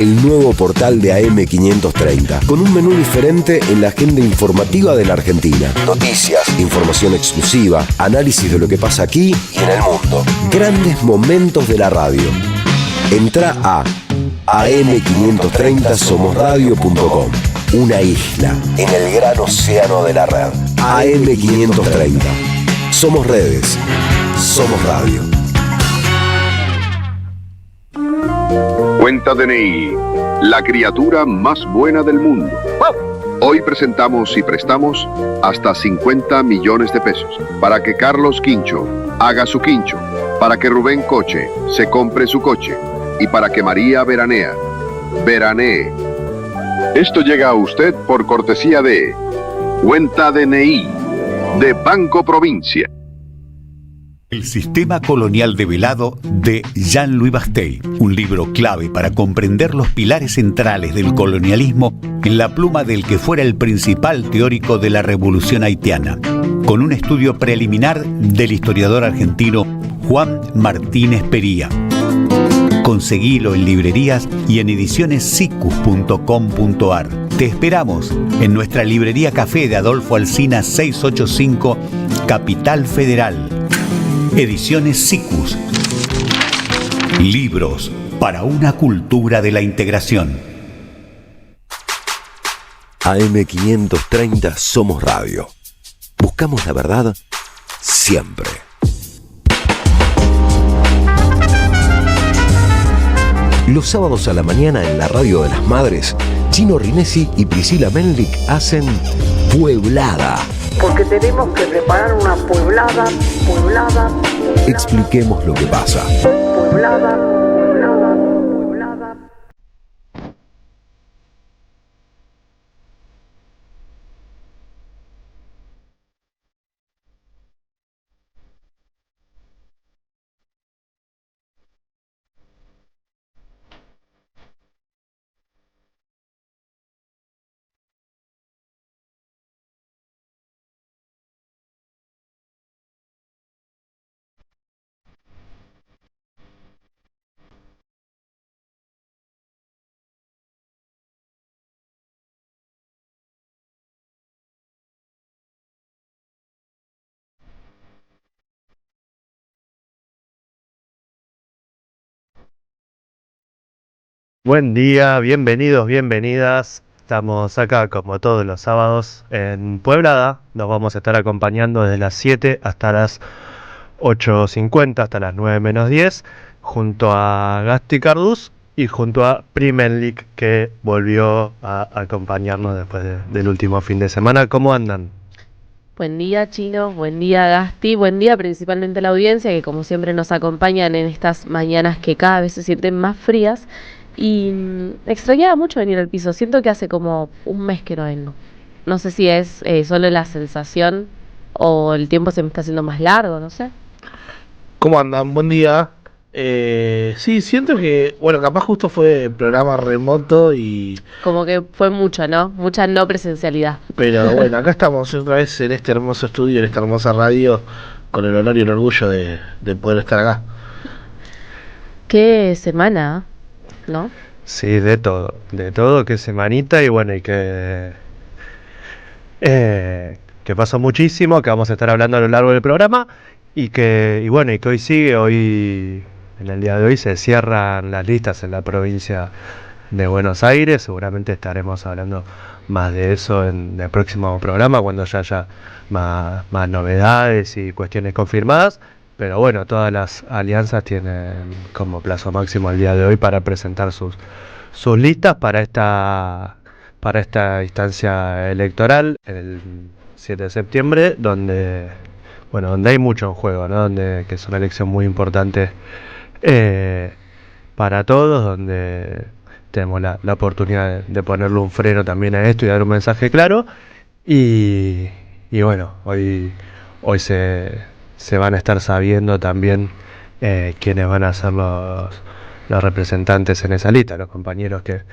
El nuevo portal de AM530, con un menú diferente en la agenda informativa de la Argentina. Noticias, información exclusiva, análisis de lo que pasa aquí y en el mundo. Grandes momentos de la radio. Entrá a am530somosradio.com. Una isla en el gran océano de la red. AM530. Somos redes. Somos radio. Cuenta DNI, la criatura más buena del mundo. Hoy presentamos y prestamos hasta 50 millones de pesos para que Carlos Quincho haga su quincho, para que Rubén Coche se compre su coche y para que María veranee. Esto llega a usted por cortesía de Cuenta DNI de Banco Provincia. El sistema colonial develado de Jean-Louis Bastei, un libro clave para comprender los pilares centrales del colonialismo en la pluma del que fuera el principal teórico de la revolución haitiana, con un estudio preliminar del historiador argentino Juan Martínez Pería. Conseguilo en librerías y en edicionessicus.com.ar. Te esperamos en nuestra librería Café de Adolfo Alsina 685, Capital Federal. Ediciones Sicus. Libros para una cultura de la integración. AM530 Somos Radio. Buscamos la verdad siempre. Los sábados a la mañana en la Radio de las Madres, Chino Rinesi y Priscila Menlik hacen Pueblada. Porque tenemos que preparar una pueblada. Expliquemos lo que pasa. Pueblada. Buen día, bienvenidos, bienvenidas. Estamos acá como todos los sábados en Pueblada. Nos vamos a estar acompañando desde las 7 hasta las 8:50, hasta las 9 menos 10, junto a Gasti Cardús y junto a Primenlik, que volvió a acompañarnos después del último fin de semana. ¿Cómo andan? Buen día, Chino, buen día, Gasti, buen día principalmente a la audiencia que como siempre nos acompañan en estas mañanas que cada vez se sienten más frías. Y extrañaba mucho venir al piso. Siento que hace como un mes que no vengo. No sé si es solo la sensación o el tiempo se me está haciendo más largo, no sé. ¿Cómo andan? Buen día. Sí, siento que, bueno, capaz justo fue programa remoto y... Como que fue mucho, ¿no? Mucha no presencialidad. Pero bueno, acá estamos otra vez en este hermoso estudio, en esta hermosa radio, con el honor y el orgullo de poder estar acá. Qué semana, ¿no? Sí, de todo, qué semanita, y bueno, y que pasó muchísimo, que vamos a estar hablando a lo largo del programa, y bueno, y que hoy en el día de hoy se cierran las listas en la provincia de Buenos Aires. Seguramente estaremos hablando más de eso en el próximo programa, cuando ya haya más novedades y cuestiones confirmadas. Pero bueno, todas las alianzas tienen como plazo máximo el día de hoy para presentar sus listas para esta instancia electoral el 7 de septiembre, donde hay mucho en juego, ¿no? Que es una elección muy importante para todos, donde tenemos la oportunidad de ponerle un freno también a esto y dar un mensaje claro. Y bueno, hoy se van a estar sabiendo también quiénes van a ser los representantes en esa lista, los compañeros que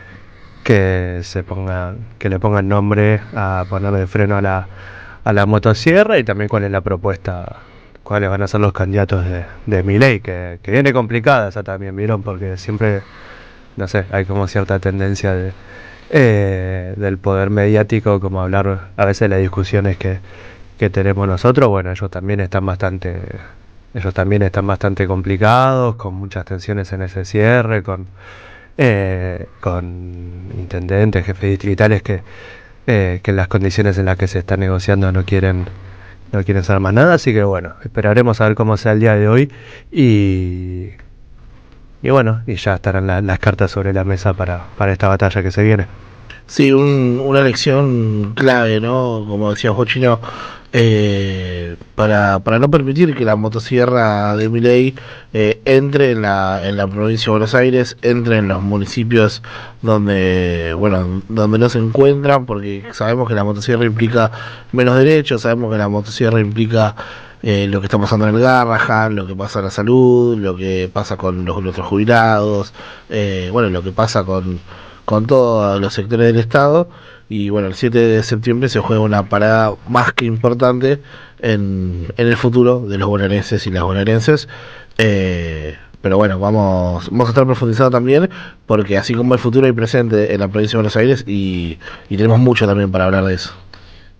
le pongan nombre a ponerle freno a la motosierra, y también cuál es la propuesta, cuáles van a ser los candidatos de Milei, que viene complicada esa también, ¿vieron? Porque siempre no sé, hay como cierta tendencia del poder mediático, como hablar a veces de las discusiones que tenemos nosotros. Bueno, ellos también están bastante complicados, con muchas tensiones en ese cierre, con intendentes, jefes distritales que en las condiciones en las que se está negociando no quieren saber más nada. Así que bueno, esperaremos a ver cómo sea el día de hoy y bueno, y ya estarán las cartas sobre la mesa para esta batalla que se viene. Sí, una elección clave, ¿no? Como decía Jochino, para no permitir que la motosierra de Milei entre en la provincia de Buenos Aires, entre en los municipios donde no se encuentran, porque sabemos que la motosierra implica menos derechos, sabemos que la motosierra implica lo que está pasando en el Garrahan, lo que pasa en la salud, lo que pasa con nuestros jubilados, lo que pasa con todos los sectores del Estado. Y bueno, el 7 de septiembre se juega una parada más que importante en el futuro de los bonaerenses y las bonaerenses. Pero bueno, vamos a estar profundizando también, porque así como el futuro hay presente en la provincia de Buenos Aires y tenemos mucho también para hablar de eso.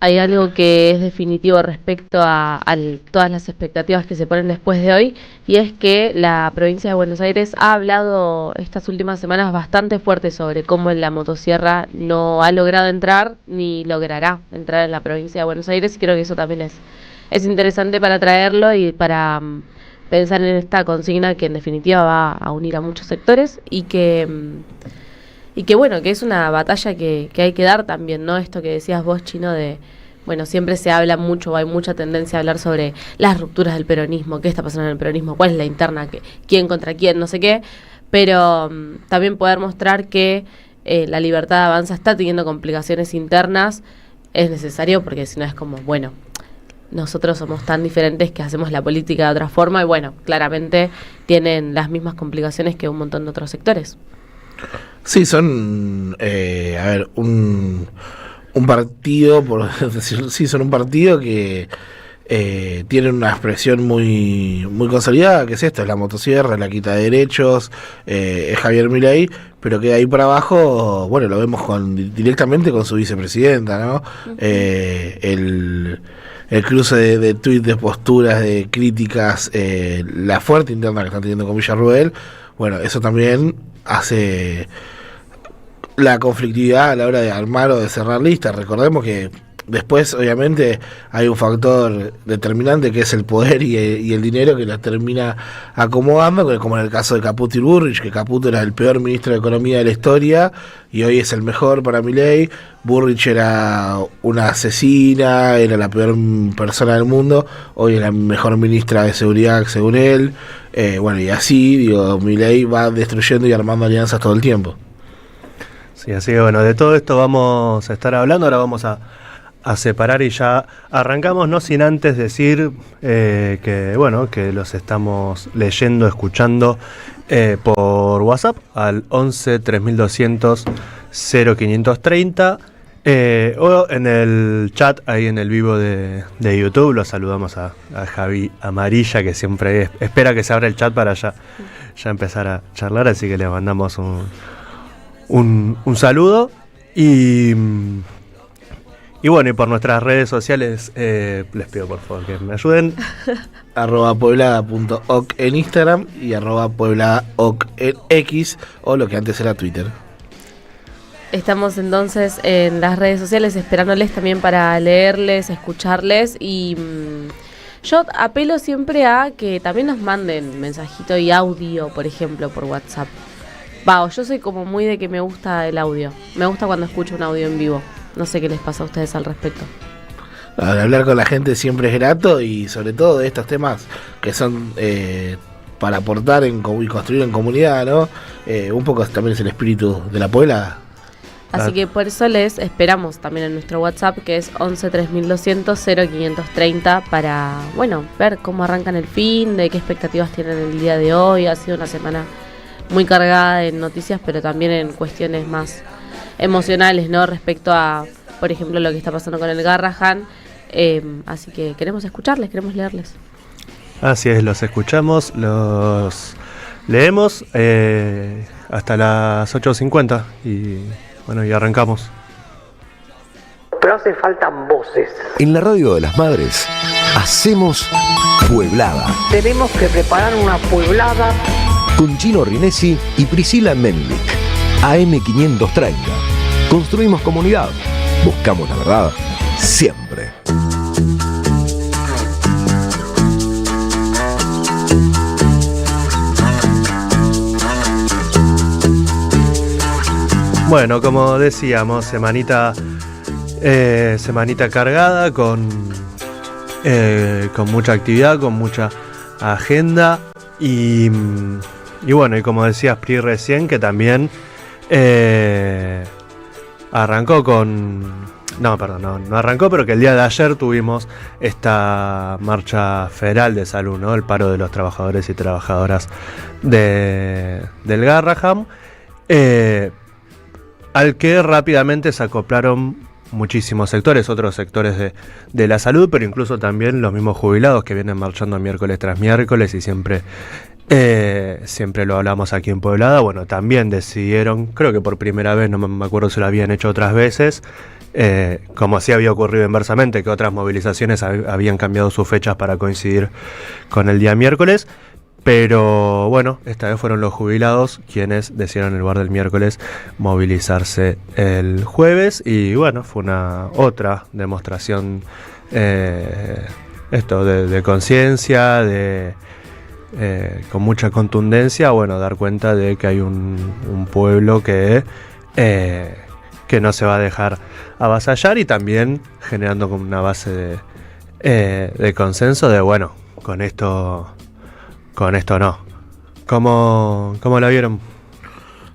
Hay algo que es definitivo respecto a todas las expectativas que se ponen después de hoy, y es que la provincia de Buenos Aires ha hablado estas últimas semanas bastante fuerte sobre cómo la motosierra no ha logrado entrar ni logrará entrar en la provincia de Buenos Aires, y creo que eso también es interesante para traerlo y para pensar en esta consigna que en definitiva va a unir a muchos sectores y que bueno, que es una batalla que hay que dar también, ¿no? Esto que decías vos, Chino, de, bueno, siempre se habla mucho, hay mucha tendencia a hablar sobre las rupturas del peronismo, qué está pasando en el peronismo, cuál es la interna, quién contra quién, no sé qué, pero también poder mostrar que la Libertad Avanza está teniendo complicaciones internas es necesario, porque si no es como, bueno, nosotros somos tan diferentes que hacemos la política de otra forma, y bueno, claramente tienen las mismas complicaciones que un montón de otros sectores. Sí, son, un partido, por decirlo, sí, son un partido que tiene una expresión muy consolidada, que es esto, es la motosierra, la quita de derechos, es Javier Milei, pero que de ahí para abajo, bueno, lo vemos directamente con su vicepresidenta, ¿no? El cruce de tuits, de posturas, de críticas, la fuerte interna que están teniendo con Villarruel, bueno, eso también hace la conflictividad a la hora de armar o de cerrar listas. Recordemos que después, obviamente, hay un factor determinante que es el poder y el dinero que las termina acomodando, como en el caso de Caputo y Burrich, que Caputo era el peor ministro de Economía de la historia y hoy es el mejor para Milei. Burrich era una asesina, era la peor persona del mundo, hoy es la mejor ministra de Seguridad según él. Y así, Milei va destruyendo y armando alianzas todo el tiempo. Sí, así que bueno, de todo esto vamos a estar hablando. Ahora vamos a separar y ya arrancamos, no sin antes decir que los estamos leyendo, escuchando por WhatsApp al 11 3200 0530 o en el chat ahí en el vivo de YouTube. Los saludamos a Javi Amarilla, que siempre espera que se abra el chat para ya empezar a charlar, así que le mandamos un saludo y bueno, y por nuestras redes sociales les pido por favor que me ayuden. @pueblada.oc en Instagram y @puebladaoc en X, o lo que antes era Twitter. Estamos entonces en las redes sociales esperándoles también para leerles, escucharles, y yo apelo siempre a que también nos manden mensajito y audio, por ejemplo, por WhatsApp. Yo soy como muy de que me gusta el audio. Me gusta cuando escucho un audio en vivo. No sé qué les pasa a ustedes al respecto. Hablar con la gente siempre es grato, y sobre todo de estos temas que son para aportar y construir en comunidad, ¿no? Un poco también es el espíritu de la Puebla. Así que por eso les esperamos también en nuestro WhatsApp, que es 11 3200 0530, para, ver cómo arrancan el fin, de qué expectativas tienen el día de hoy. Ha sido una semana muy cargada en noticias, pero también en cuestiones más emocionales, ¿no? Respecto a, por ejemplo, lo que está pasando con el Garrahan. Así que queremos escucharles, queremos leerles. Así es, los escuchamos, los leemos hasta las 8:50 y bueno, y arrancamos. Pero hace falta voces. En la radio de las madres, hacemos Pueblada. Tenemos que preparar una pueblada. Con Chino Rinesi y Priscila Menlik. AM530. Construimos comunidad. Buscamos la verdad siempre. Bueno, como decíamos, semanita cargada con mucha actividad, con mucha agenda y bueno, y como decías Pri recién, que también arrancó no arrancó, pero que el día de ayer tuvimos esta marcha federal de salud, ¿no? El paro de los trabajadores y trabajadoras del Garraham, al que rápidamente se acoplaron muchísimos sectores, otros sectores de la salud, pero incluso también los mismos jubilados que vienen marchando miércoles tras miércoles y siempre lo hablamos aquí en Pueblada. Bueno, también decidieron, creo que por primera vez, no me acuerdo si lo habían hecho otras veces, como así había ocurrido inversamente, que otras movilizaciones habían cambiado sus fechas para coincidir con el día miércoles. Pero bueno, esta vez fueron los jubilados quienes decidieron en lugar del miércoles movilizarse el jueves. Y bueno, fue una otra demostración de conciencia, con mucha contundencia, bueno, dar cuenta de que hay un pueblo que no se va a dejar avasallar, y también generando como una base de consenso de bueno, con esto no. ¿Cómo la vieron?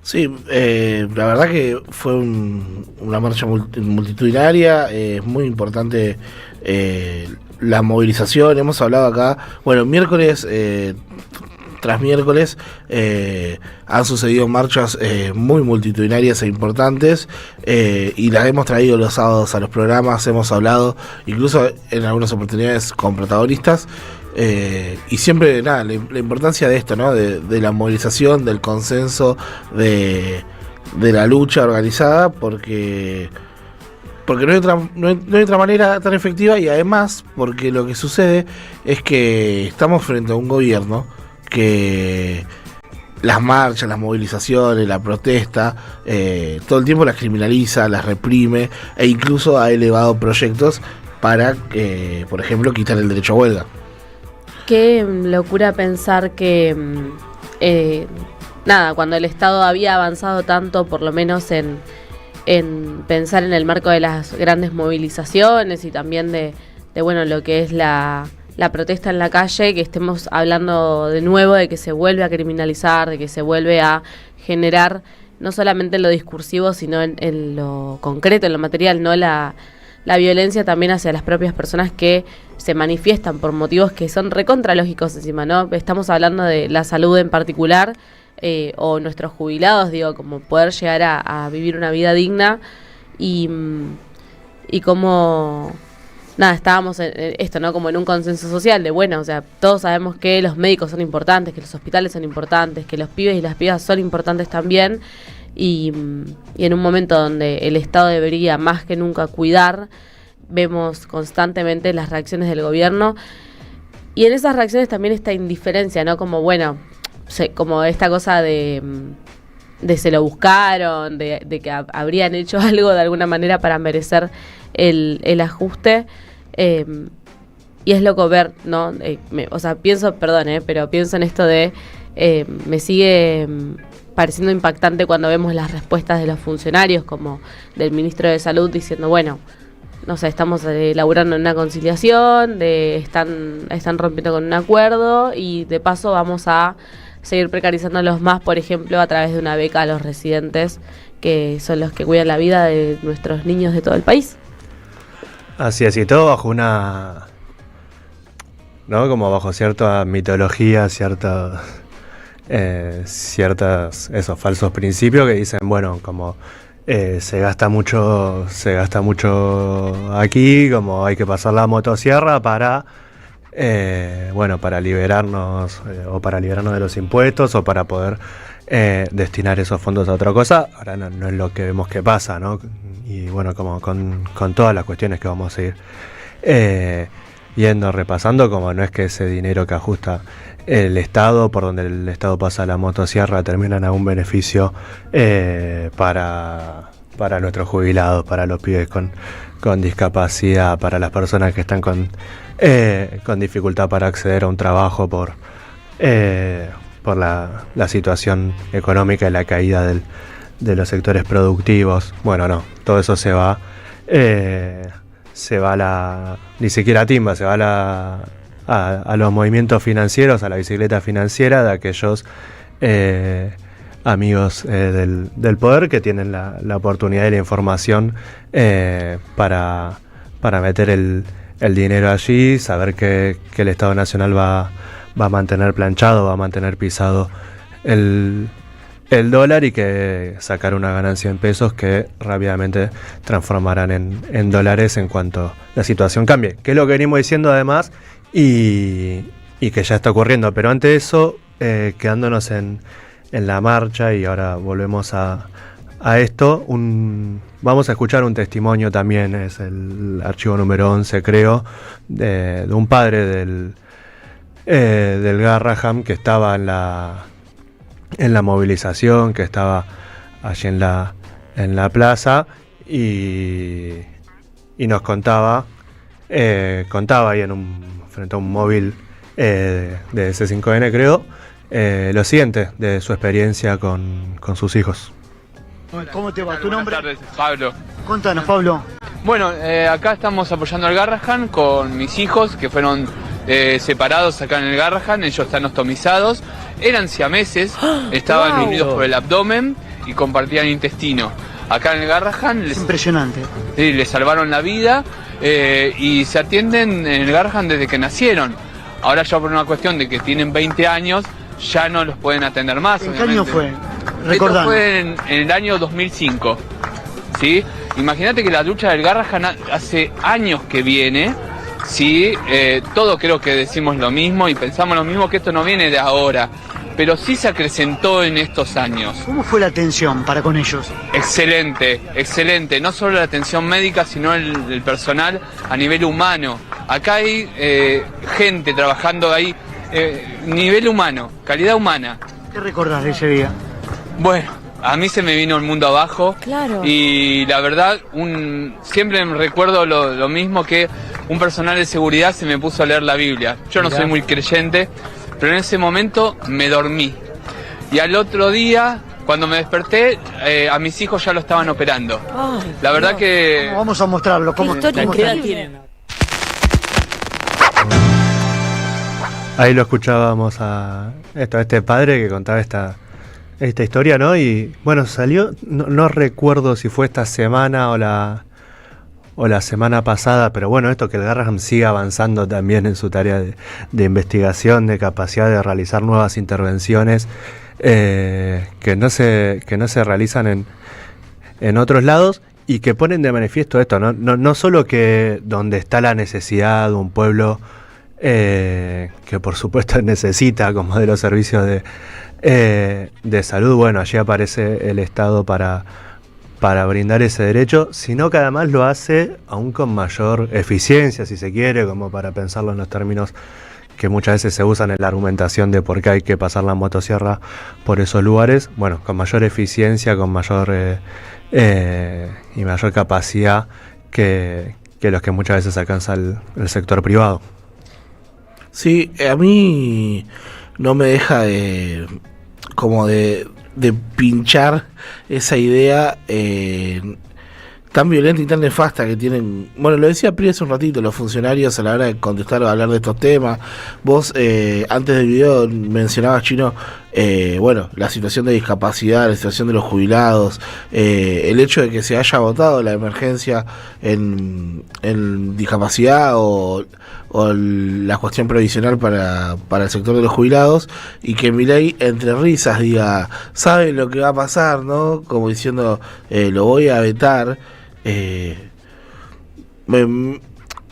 Sí, la verdad que fue una marcha multitudinaria, es muy importante la movilización. Hemos hablado acá, bueno, miércoles tras miércoles han sucedido marchas muy multitudinarias e importantes, y las hemos traído los sábados a los programas, hemos hablado incluso en algunas oportunidades con protagonistas. Y siempre, la importancia de esto, ¿no? De la movilización, del consenso, de la lucha organizada, porque no hay otra manera tan efectiva, y además porque lo que sucede es que estamos frente a un gobierno que las marchas, las movilizaciones, la protesta, todo el tiempo las criminaliza, las reprime, e incluso ha elevado proyectos para, por ejemplo, quitar el derecho a huelga. Qué locura pensar que cuando el Estado había avanzado tanto, por lo menos en pensar en el marco de las grandes movilizaciones y también de bueno, lo que es la protesta en la calle, que estemos hablando de nuevo de que se vuelve a criminalizar, de que se vuelve a generar no solamente en lo discursivo, sino en lo concreto, en lo material, no la violencia también hacia las propias personas que se manifiestan por motivos que son recontralógicos encima, ¿no? Estamos hablando de la salud en particular, o nuestros jubilados, digo, como poder llegar a vivir una vida digna, y como estábamos en esto, ¿no? Como en un consenso social de, bueno, o sea, todos sabemos que los médicos son importantes, que los hospitales son importantes, que los pibes y las pibas son importantes también, y en un momento donde el Estado debería más que nunca cuidar, vemos constantemente las reacciones del gobierno, y en esas reacciones también esta indiferencia, ¿no? Como, bueno, como esta cosa de se lo buscaron, de que habrían hecho algo de alguna manera para merecer el ajuste, y es loco ver, ¿no? Pienso en esto de me sigue pareciendo impactante cuando vemos las respuestas de los funcionarios, como del ministro de Salud, diciendo, bueno, no sé, estamos laburando en una conciliación, están rompiendo con un acuerdo, y de paso vamos a seguir precarizándolos más, por ejemplo, a través de una beca a los residentes, que son los que cuidan la vida de nuestros niños de todo el país. Así es, y todo bajo una, ¿no? Como bajo cierta mitología, ciertos esos falsos principios que dicen, bueno, como se gasta mucho aquí, como hay que pasar la motosierra para bueno, para liberarnos o para liberarnos de los impuestos o para poder destinar esos fondos a otra cosa. Ahora no es lo que vemos que pasa, ¿no? Y bueno, como con todas las cuestiones que vamos a ir yendo repasando, como no es que ese dinero que ajusta el Estado, por donde el Estado pasa la motosierra, termina en algún beneficio para nuestros jubilados, para los pibes con discapacidad, para las personas que están con dificultad para acceder a un trabajo por la situación económica y la caída de los sectores productivos. Bueno, no, todo eso se va ni siquiera timba, se va a los movimientos financieros, a la bicicleta financiera de aquellos amigos del poder que tienen la oportunidad y la información para meter el dinero allí, saber que el Estado Nacional va a mantener planchado, va a mantener pisado el dólar y que sacar una ganancia en pesos que rápidamente transformarán en dólares en cuanto la situación cambie, que es lo que venimos diciendo además y que ya está ocurriendo. Pero ante eso, quedándonos en la marcha, y ahora volvemos a esto, vamos a escuchar un testimonio también, es el archivo número 11 creo, de un padre del Garraham que estaba en la movilización, que estaba allí en la plaza y nos contaba ahí frente a un móvil de C5N creo, lo siguiente de su experiencia con sus hijos. ¿Cómo te va? ¿Tu nombre? Buenas tardes, Pablo. Contanos, Pablo. Bueno, acá estamos apoyando al Garrahan con mis hijos que fueron separados acá en el Garrahan. Ellos están ostomizados, eran siameses, estaban unidos por el abdomen y compartían intestino. Acá en el Garrahan Impresionante. Sí, les salvaron la vida y se atienden en el Garrahan desde que nacieron. Ahora ya por una cuestión de que tienen 20 años ya no los pueden atender más. ¿En qué año fue? Esto fue en el año 2005. ¿Sí? Imagínate que la lucha del Garrahan hace años que viene. Sí, todos creo que decimos lo mismo y pensamos lo mismo, que esto no viene de ahora, pero sí se acrecentó en estos años. ¿Cómo fue la atención para con ellos? Excelente, excelente. No solo la atención médica, sino el personal a nivel humano. Acá hay gente trabajando ahí, nivel humano, calidad humana. ¿Qué recordás de ese día? Bueno, a mí se me vino el mundo abajo. Claro. Y la verdad, siempre me recuerdo lo mismo, que un personal de seguridad se me puso a leer la Biblia. Yo no soy muy creyente, pero en ese momento me dormí. Y al otro día, cuando me desperté, a mis hijos ya lo estaban operando. Ay, la verdad que... Vamos a mostrarlo. ¿Cómo ¿Qué está? tienen? Ahí lo escuchábamos a este padre que contaba esta historia, ¿no? Y bueno, salió, no recuerdo si fue esta semana o la semana pasada, pero bueno, esto que el Garraham siga avanzando también en su tarea de investigación, de capacidad de realizar nuevas intervenciones que no se realizan en otros lados y que ponen de manifiesto esto, no solo que donde está la necesidad de un pueblo que por supuesto necesita como de los servicios de salud, bueno, allí aparece el Estado para brindar ese derecho, sino que además lo hace aún con mayor eficiencia, si se quiere, como para pensarlo en los términos que muchas veces se usan en la argumentación de por qué hay que pasar la motosierra por esos lugares, bueno, con mayor eficiencia, con mayor y mayor capacidad que los que muchas veces alcanza el sector privado. Sí, a mí no me deja como de pinchar esa idea tan violenta y tan nefasta que tienen. Bueno, lo decía Pri hace un ratito, los funcionarios a la hora de contestar o hablar de estos temas. Vos antes del video mencionabas, Chino, bueno, la situación de discapacidad, la situación de los jubilados, el hecho de que se haya votado la emergencia en discapacidad o la cuestión previsional para el sector de los jubilados, y que Milei entre risas diga, ¿saben lo que va a pasar? ¿No? Como diciendo, lo voy a vetar. Obvio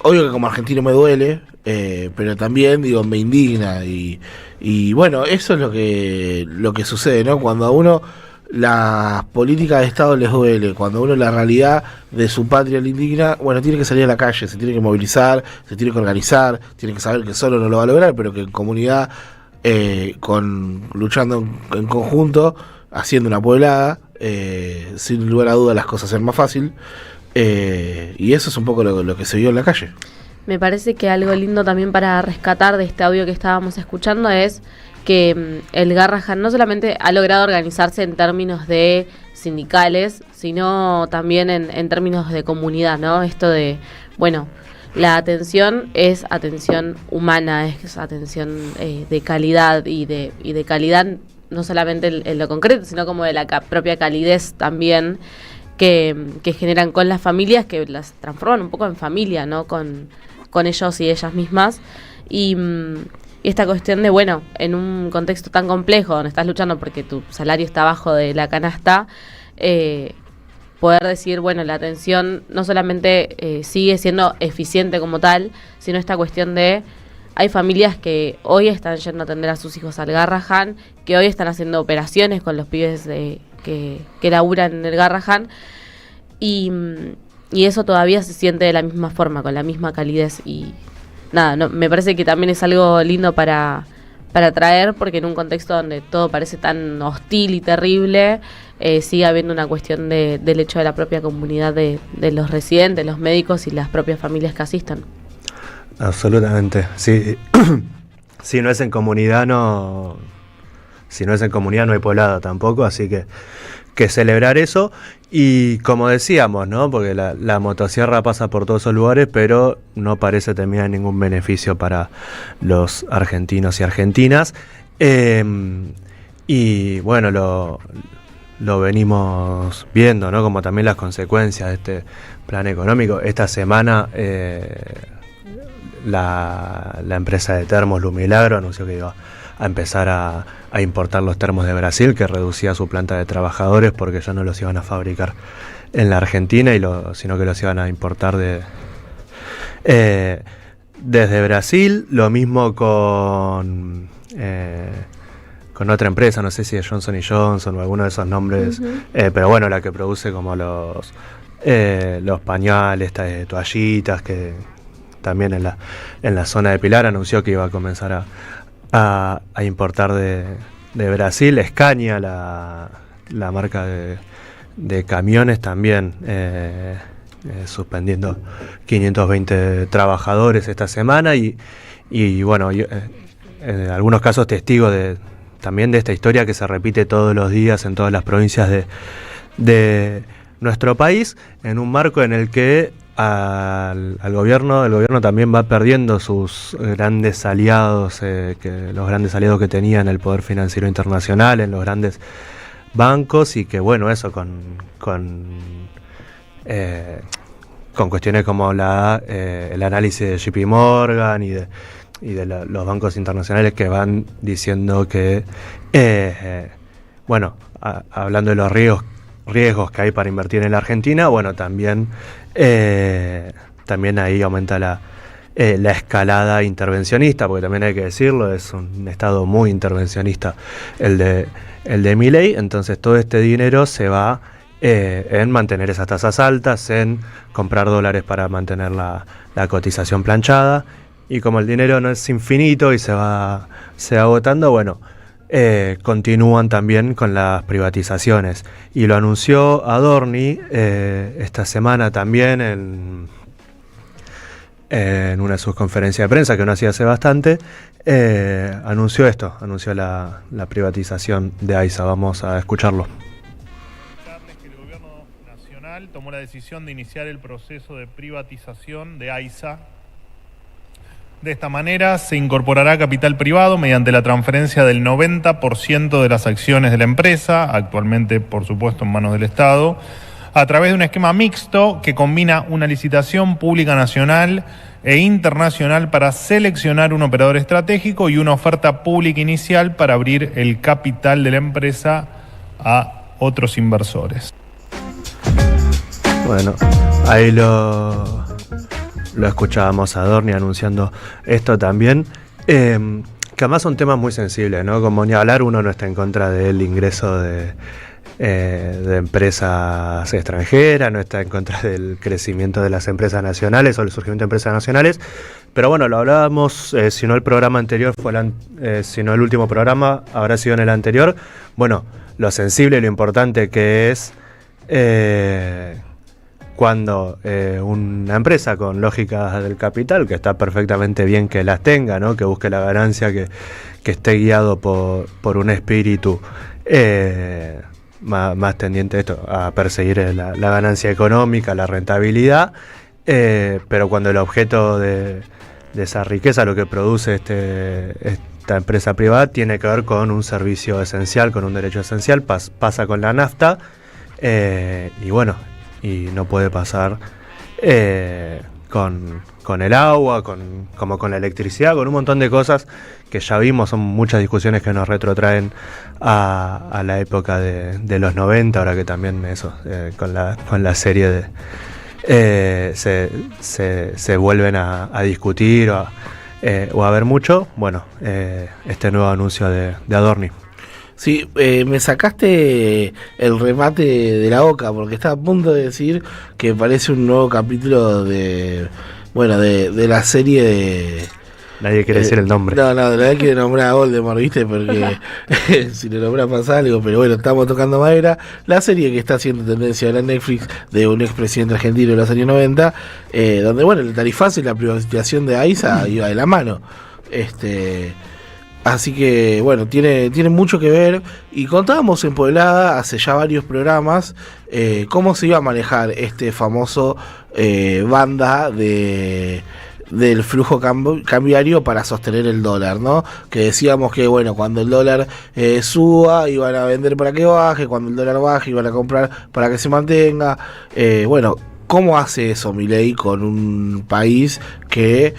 que como argentino me duele, pero también, digo, me indigna y bueno, eso es lo que sucede, ¿no? Cuando a uno las políticas de Estado les duele, cuando a uno la realidad de su patria le indigna, bueno, tiene que salir a la calle, se tiene que movilizar, se tiene que organizar, tiene que saber que solo no lo va a lograr, pero que en comunidad, luchando en conjunto, haciendo una pueblada, sin lugar a dudas las cosas ser más fácil, y eso es un poco lo que se vio en la calle. Me parece que algo lindo también para rescatar de este audio que estábamos escuchando es que el Garrahan no solamente ha logrado organizarse en términos de sindicales, sino también en términos de comunidad, ¿no? Esto de, bueno, la atención es atención humana, es atención de calidad y de calidad no solamente en lo concreto, sino como de la propia calidez también que generan con las familias, que las transforman un poco en familia, ¿no? Con ellos y ellas mismas. Y esta cuestión de, bueno, en un contexto tan complejo, donde estás luchando porque tu salario está abajo de la canasta, poder decir, bueno, la atención no solamente sigue siendo eficiente como tal, sino esta cuestión de, hay familias que hoy están yendo a atender a sus hijos al Garrahan, que hoy están haciendo operaciones con los pibes que laburan en el Garrahan, y eso todavía se siente de la misma forma, con la misma calidez. Y nada, no, me parece que también es algo lindo para traer, porque en un contexto donde todo parece tan hostil y terrible, sigue habiendo una cuestión del hecho de la propia comunidad de los residentes, los médicos y las propias familias que asistan. Absolutamente, sí. Si no es en comunidad no hay poblado tampoco, así que celebrar eso. Y como decíamos, ¿no? Porque la motosierra pasa por todos esos lugares, pero no parece tener ningún beneficio para los argentinos y argentinas. Y bueno, lo venimos viendo, ¿no? Como también las consecuencias de este plan económico. Esta semana la empresa de termos Lumilagro anunció que iba a empezar a importar los termos de Brasil, que reducía su planta de trabajadores porque ya no los iban a fabricar en la Argentina, sino que los iban a importar desde Brasil. Lo mismo con otra empresa, no sé si es Johnson & Johnson o alguno de esos nombres, pero bueno, la que produce como los pañales, toallitas, que también en la zona de Pilar anunció que iba a comenzar a importar de Brasil. Scania, la marca de camiones, también suspendiendo 520 trabajadores esta semana y bueno, en algunos casos testigo también de esta historia que se repite todos los días en todas las provincias de nuestro país, en un marco en el que el gobierno también va perdiendo sus grandes aliados, los grandes aliados que tenía en el poder financiero internacional, en los grandes bancos, y que bueno, eso con cuestiones como el análisis de JP Morgan y de los bancos internacionales que van diciendo que bueno, hablando de los riesgos que hay para invertir en la Argentina, bueno, también ahí aumenta la escalada intervencionista, porque también hay que decirlo, es un estado muy intervencionista el de Milei. Entonces todo este dinero se va en mantener esas tasas altas, en comprar dólares para mantener la cotización planchada, y como el dinero no es infinito y se va agotando, bueno, continúan también con las privatizaciones, y lo anunció Adorni esta semana también en una de sus conferencias de prensa que no hacía hace bastante. Anunció la privatización de AISA. Vamos a escucharlo. El gobierno nacional tomó la decisión de iniciar el proceso de privatización de AISA. De esta manera se incorporará capital privado mediante la transferencia del 90% de las acciones de la empresa, actualmente por supuesto en manos del Estado, a través de un esquema mixto que combina una licitación pública nacional e internacional para seleccionar un operador estratégico y una oferta pública inicial para abrir el capital de la empresa a otros inversores. Bueno, ahí lo lo escuchábamos a Adorni anunciando esto también, que además son temas muy sensibles, ¿no? Como ni hablar, uno no está en contra del ingreso de empresas extranjeras, no está en contra del crecimiento de las empresas nacionales o el surgimiento de empresas nacionales, pero bueno, lo hablábamos, si no el programa anterior si no el último programa, habrá sido en el anterior, bueno, lo sensible y lo importante que es cuando una empresa con lógicas del capital, que está perfectamente bien que las tenga, ¿no? Que busque la ganancia, que esté guiado por un espíritu más tendiente a esto, a perseguir la ganancia económica, la rentabilidad, pero cuando el objeto de esa riqueza, lo que produce esta empresa privada, tiene que ver con un servicio esencial, con un derecho esencial, pasa con la nafta, y bueno, y no puede pasar con el agua, como con la electricidad, con un montón de cosas que ya vimos. Son muchas discusiones que nos retrotraen a la época de los 90, ahora que también eso, con la serie se vuelven a discutir o a ver mucho. Bueno, este nuevo anuncio de Adorni. Sí, me sacaste el remate de la boca porque estaba a punto de decir que parece un nuevo capítulo de la serie de... Nadie quiere decir el nombre. No, nadie quiere nombrar a Voldemort, ¿viste? Porque si le nombras pasa algo, pero bueno, estamos tocando madera. La serie que está haciendo tendencia en la Netflix de un expresidente argentino de los años 90, donde, bueno, el tarifazo y la privatización de AISA iba de la mano. Así que, bueno, tiene mucho que ver. Y contábamos en Pueblada, hace ya varios programas, cómo se iba a manejar este famoso banda del flujo cambiario para sostener el dólar, ¿no? Que decíamos que, bueno, cuando el dólar suba, iban a vender para que baje, cuando el dólar baje, iban a comprar para que se mantenga. Bueno, ¿cómo hace eso Milei con un país que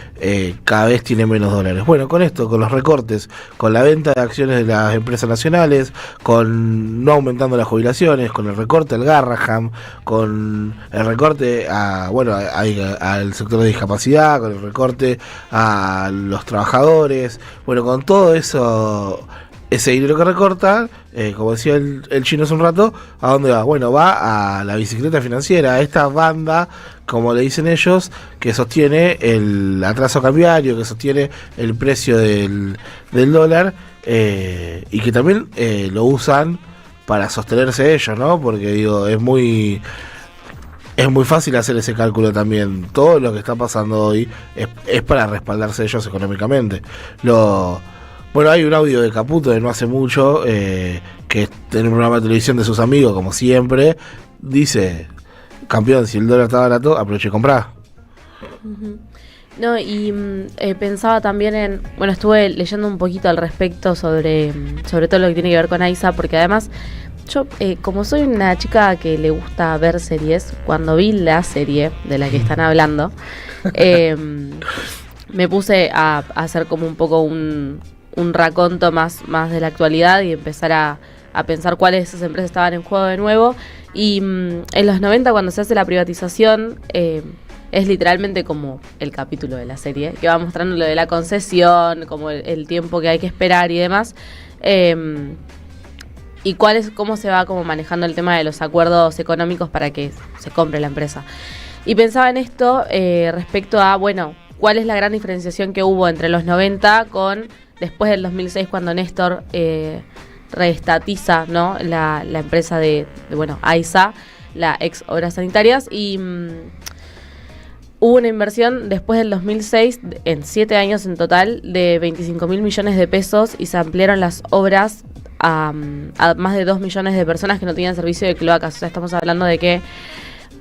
cada vez tiene menos dólares? Bueno, con esto, con los recortes, con la venta de acciones de las empresas nacionales, con no aumentando las jubilaciones, con el recorte al Garraham, con el recorte al sector de discapacidad, con el recorte a los trabajadores, bueno, con todo eso... Ese dinero que recorta, como decía el chino hace un rato, ¿a dónde va? Bueno, va a la bicicleta financiera, a esta banda, como le dicen ellos, que sostiene el atraso cambiario, que sostiene el precio del dólar, y que también lo usan para sostenerse ellos, ¿no? Porque digo, es muy fácil hacer ese cálculo también. Todo lo que está pasando hoy es para respaldarse ellos económicamente. Bueno, hay un audio de Caputo de no hace mucho, que en un programa de televisión de sus amigos, como siempre, dice: campeón, si el dólar está barato, aproveche y comprá. Uh-huh. No, y pensaba también estuve leyendo un poquito al respecto sobre todo lo que tiene que ver con AISA, porque además yo, como soy una chica que le gusta ver series, cuando vi la serie de la que están hablando, me puse a hacer como un poco un raconto más de la actualidad y empezar a pensar cuáles de esas empresas estaban en juego de nuevo. Y en los 90, cuando se hace la privatización, es literalmente como el capítulo de la serie, que va mostrando lo de la concesión, como el tiempo que hay que esperar y demás. Y cómo se va como manejando el tema de los acuerdos económicos para que se compre la empresa. Y pensaba en esto respecto a, bueno, cuál es la gran diferenciación que hubo entre los 90 con después del 2006, cuando Néstor reestatiza, ¿no?, la empresa de AISA, la ex Obras Sanitarias, y hubo una inversión después del 2006, en 7 años en total, de 25.000 millones de pesos, y se ampliaron las obras a más de 2 millones de personas que no tenían servicio de cloacas. O sea, estamos hablando de que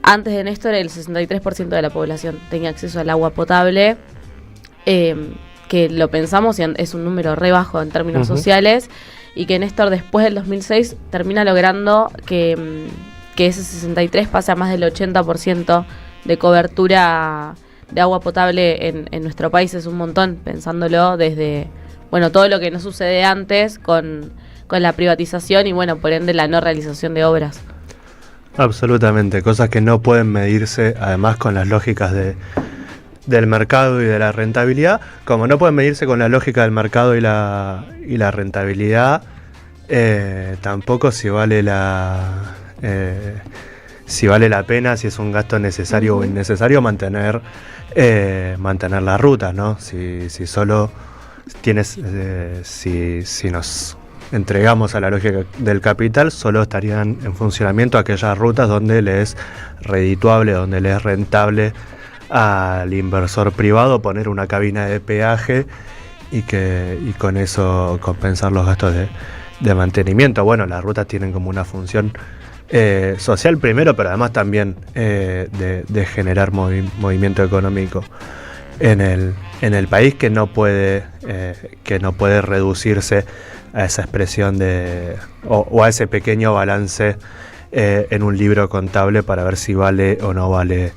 antes de Néstor el 63% de la población tenía acceso al agua potable, que lo pensamos y es un número re bajo en términos sociales, y que Néstor después del 2006 termina logrando que ese 63 pase a más del 80% de cobertura de agua potable en nuestro país. Es un montón, pensándolo desde, todo lo que no sucede antes con la privatización y, por ende, la no realización de obras. Absolutamente, cosas que no pueden medirse, además, con las lógicas del mercado y de la rentabilidad, como no pueden medirse con la lógica del mercado y la rentabilidad, tampoco si vale la pena, si es un gasto necesario o innecesario mantener las rutas, ¿no? Si solo tienes, si nos entregamos a la lógica del capital, solo estarían en funcionamiento aquellas rutas donde le es redituable, donde le es rentable al inversor privado poner una cabina de peaje y con eso compensar los gastos de mantenimiento. Bueno, las rutas tienen como una función social primero, pero además también de generar movimiento económico en el país, que no puede reducirse a esa expresión o a ese pequeño balance en un libro contable para ver si vale o no vale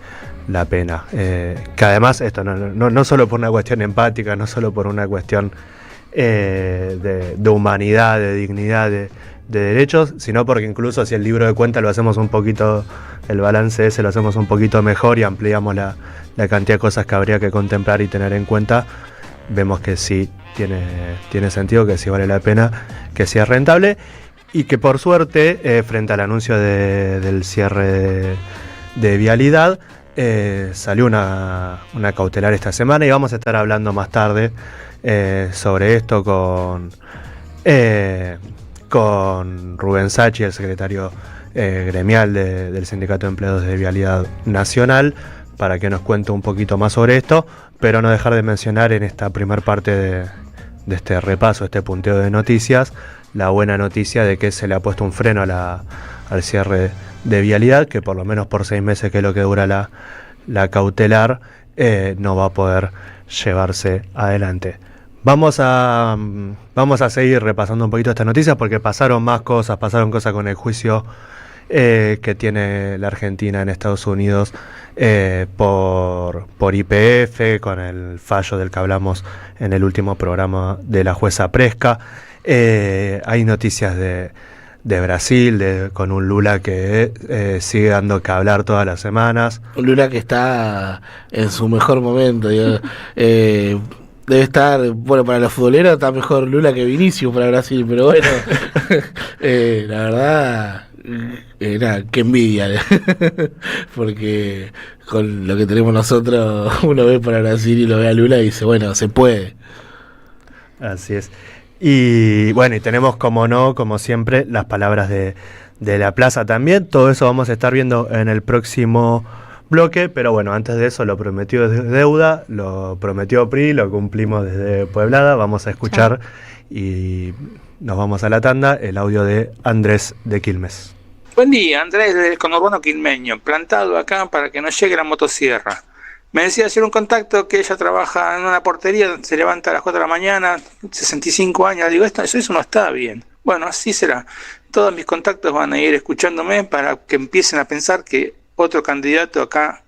la pena. Que además esto no solo por una cuestión empática, no solo por una cuestión de humanidad, de dignidad, de derechos, sino porque incluso si el libro de cuentas lo hacemos un poquito, el balance ese lo hacemos un poquito mejor y ampliamos la cantidad de cosas que habría que contemplar y tener en cuenta, vemos que sí tiene sentido, que sí vale la pena, que sí es rentable, y que por suerte, frente al anuncio del cierre de vialidad, salió una cautelar esta semana, y vamos a estar hablando más tarde sobre esto con Rubén Sachi, el secretario gremial del Sindicato de Empleados de Vialidad Nacional, para que nos cuente un poquito más sobre esto, pero no dejar de mencionar en esta primer parte de este repaso, este punteo de noticias, la buena noticia de que se le ha puesto un freno al cierre de vialidad, que por lo menos por 6 meses, que es lo que dura la cautelar, no va a poder llevarse adelante. Vamos a seguir repasando un poquito estas noticias, porque pasaron cosas con el juicio que tiene la Argentina en Estados Unidos por YPF, con el fallo del que hablamos en el último programa de la jueza Presca. Hay noticias de Brasil, con un Lula que sigue dando que hablar todas las semanas. Un Lula que está en su mejor momento, debe estar, bueno, para los futboleros está mejor Lula que Vinicius para Brasil, pero bueno, la verdad, qué envidia, porque con lo que tenemos nosotros, uno ve para Brasil y lo ve a Lula y dice, bueno, se puede. Así es. Y bueno, y tenemos, como siempre, las palabras de la plaza también. Todo eso vamos a estar viendo en el próximo bloque, pero bueno, antes de eso, lo prometido es deuda, lo prometió PRI, lo cumplimos desde Pueblada. Vamos a escuchar y nos vamos a la tanda, el audio de Andrés de Quilmes. Buen día, Andrés del conurbano quilmeño, plantado acá para que nos llegue la motosierra. Me decía hacer un contacto que ella trabaja en una portería, se levanta a las 4 de la mañana, 65 años, digo, eso no está bien. Bueno, así será. Todos mis contactos van a ir escuchándome para que empiecen a pensar que otro candidato acá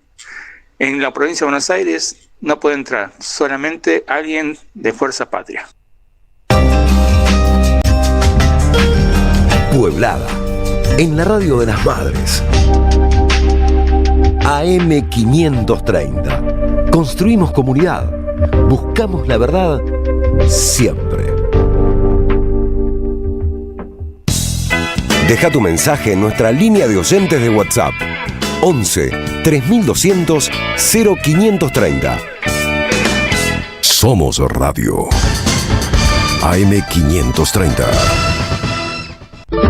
en la provincia de Buenos Aires no puede entrar, solamente alguien de Fuerza Patria. Pueblada, en la radio de las madres. AM 530. Construimos comunidad. Buscamos la verdad siempre. Deja tu mensaje en nuestra línea de oyentes de WhatsApp. 11 3200 0530. Somos Radio. AM 530.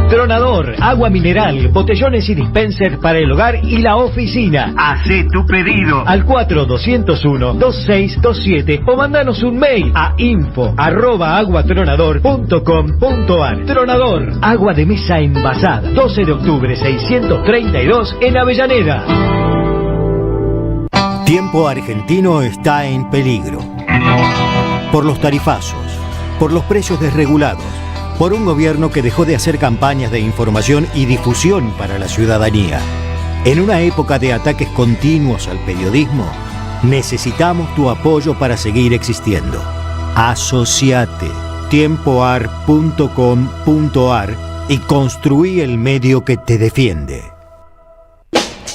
Tronador, agua mineral, botellones y dispensers para el hogar y la oficina. Hacé tu pedido al 4201-2627 o mandanos un mail a info@aguatronador.com.ar. Tronador, agua de mesa envasada. 12 de octubre 632 en Avellaneda. Tiempo argentino está en peligro. Por los tarifazos, por los precios desregulados, por un gobierno que dejó de hacer campañas de información y difusión para la ciudadanía. En una época de ataques continuos al periodismo, necesitamos tu apoyo para seguir existiendo. Asociate, tiempoar.com.ar y construí el medio que te defiende.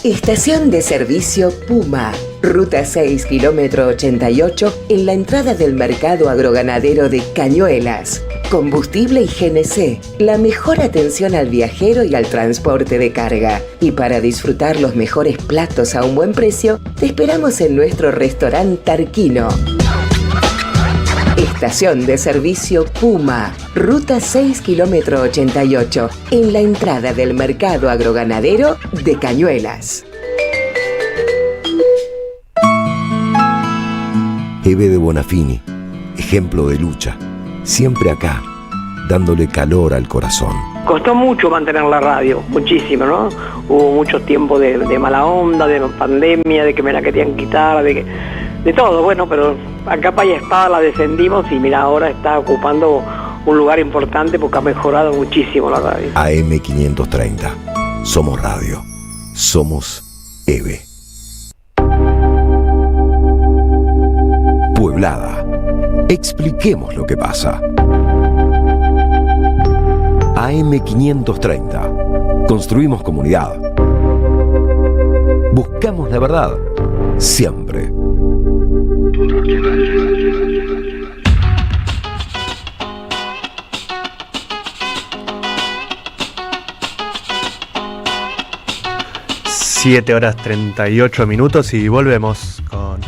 Estación de servicio Puma, ruta 6, kilómetro 88, en la entrada del mercado agroganadero de Cañuelas. Combustible y GNC, la mejor atención al viajero y al transporte de carga. Y para disfrutar los mejores platos a un buen precio, te esperamos en nuestro restaurante Tarquino. Estación de servicio Puma, ruta 6, kilómetro 88, en la entrada del mercado agroganadero de Cañuelas. Eve de Bonafini, ejemplo de lucha, siempre acá, dándole calor al corazón. Costó mucho mantener la radio, muchísimo, ¿no? Hubo mucho tiempo de mala onda, de pandemia, de que me la querían quitar, de todo, bueno, pero a capa y espada la defendimos y mira, ahora está ocupando un lugar importante porque ha mejorado muchísimo la radio. AM530, somos radio, somos Eve. Pueblada, expliquemos lo que pasa. AM530, construimos comunidad. Buscamos la verdad, siempre. Siete horas 38 minutos y volvemos con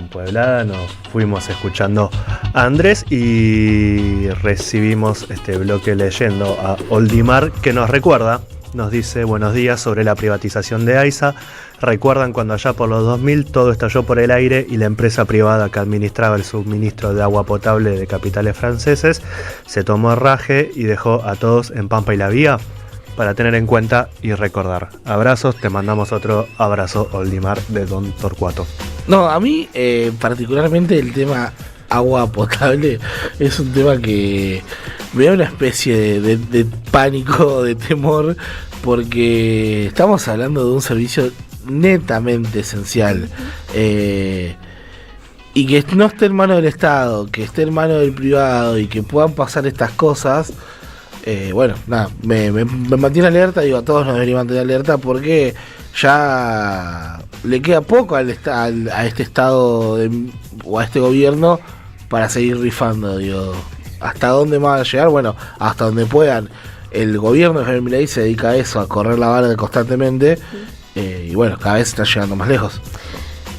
Pueblada. Nos fuimos escuchando a Andrés y recibimos este bloque leyendo a Oldimar, que nos recuerda, nos dice: buenos días, sobre la privatización de AISA. Recuerdan cuando allá por los 2000 todo estalló por el aire y la empresa privada que administraba el suministro de agua potable de capitales franceses se tomó raje y dejó a todos en Pampa y la Vía. Para tener en cuenta y recordar. Abrazos, te mandamos otro abrazo, Oldimar, de Don Torcuato. No, a mí particularmente el tema agua potable es un tema que me da una especie de pánico, de temor, porque estamos hablando de un servicio netamente esencial, y que no esté en manos del Estado, que esté en manos del privado y que puedan pasar estas cosas. Bueno, nada, me mantiene alerta, digo, a todos nos debería mantener alerta porque ya le queda poco a este Estado o a este gobierno para seguir rifando, digo, ¿hasta dónde van a llegar? Bueno, hasta donde puedan. El gobierno de Javier Milei se dedica a eso, a correr la vara constantemente, y bueno, cada vez está llegando más lejos.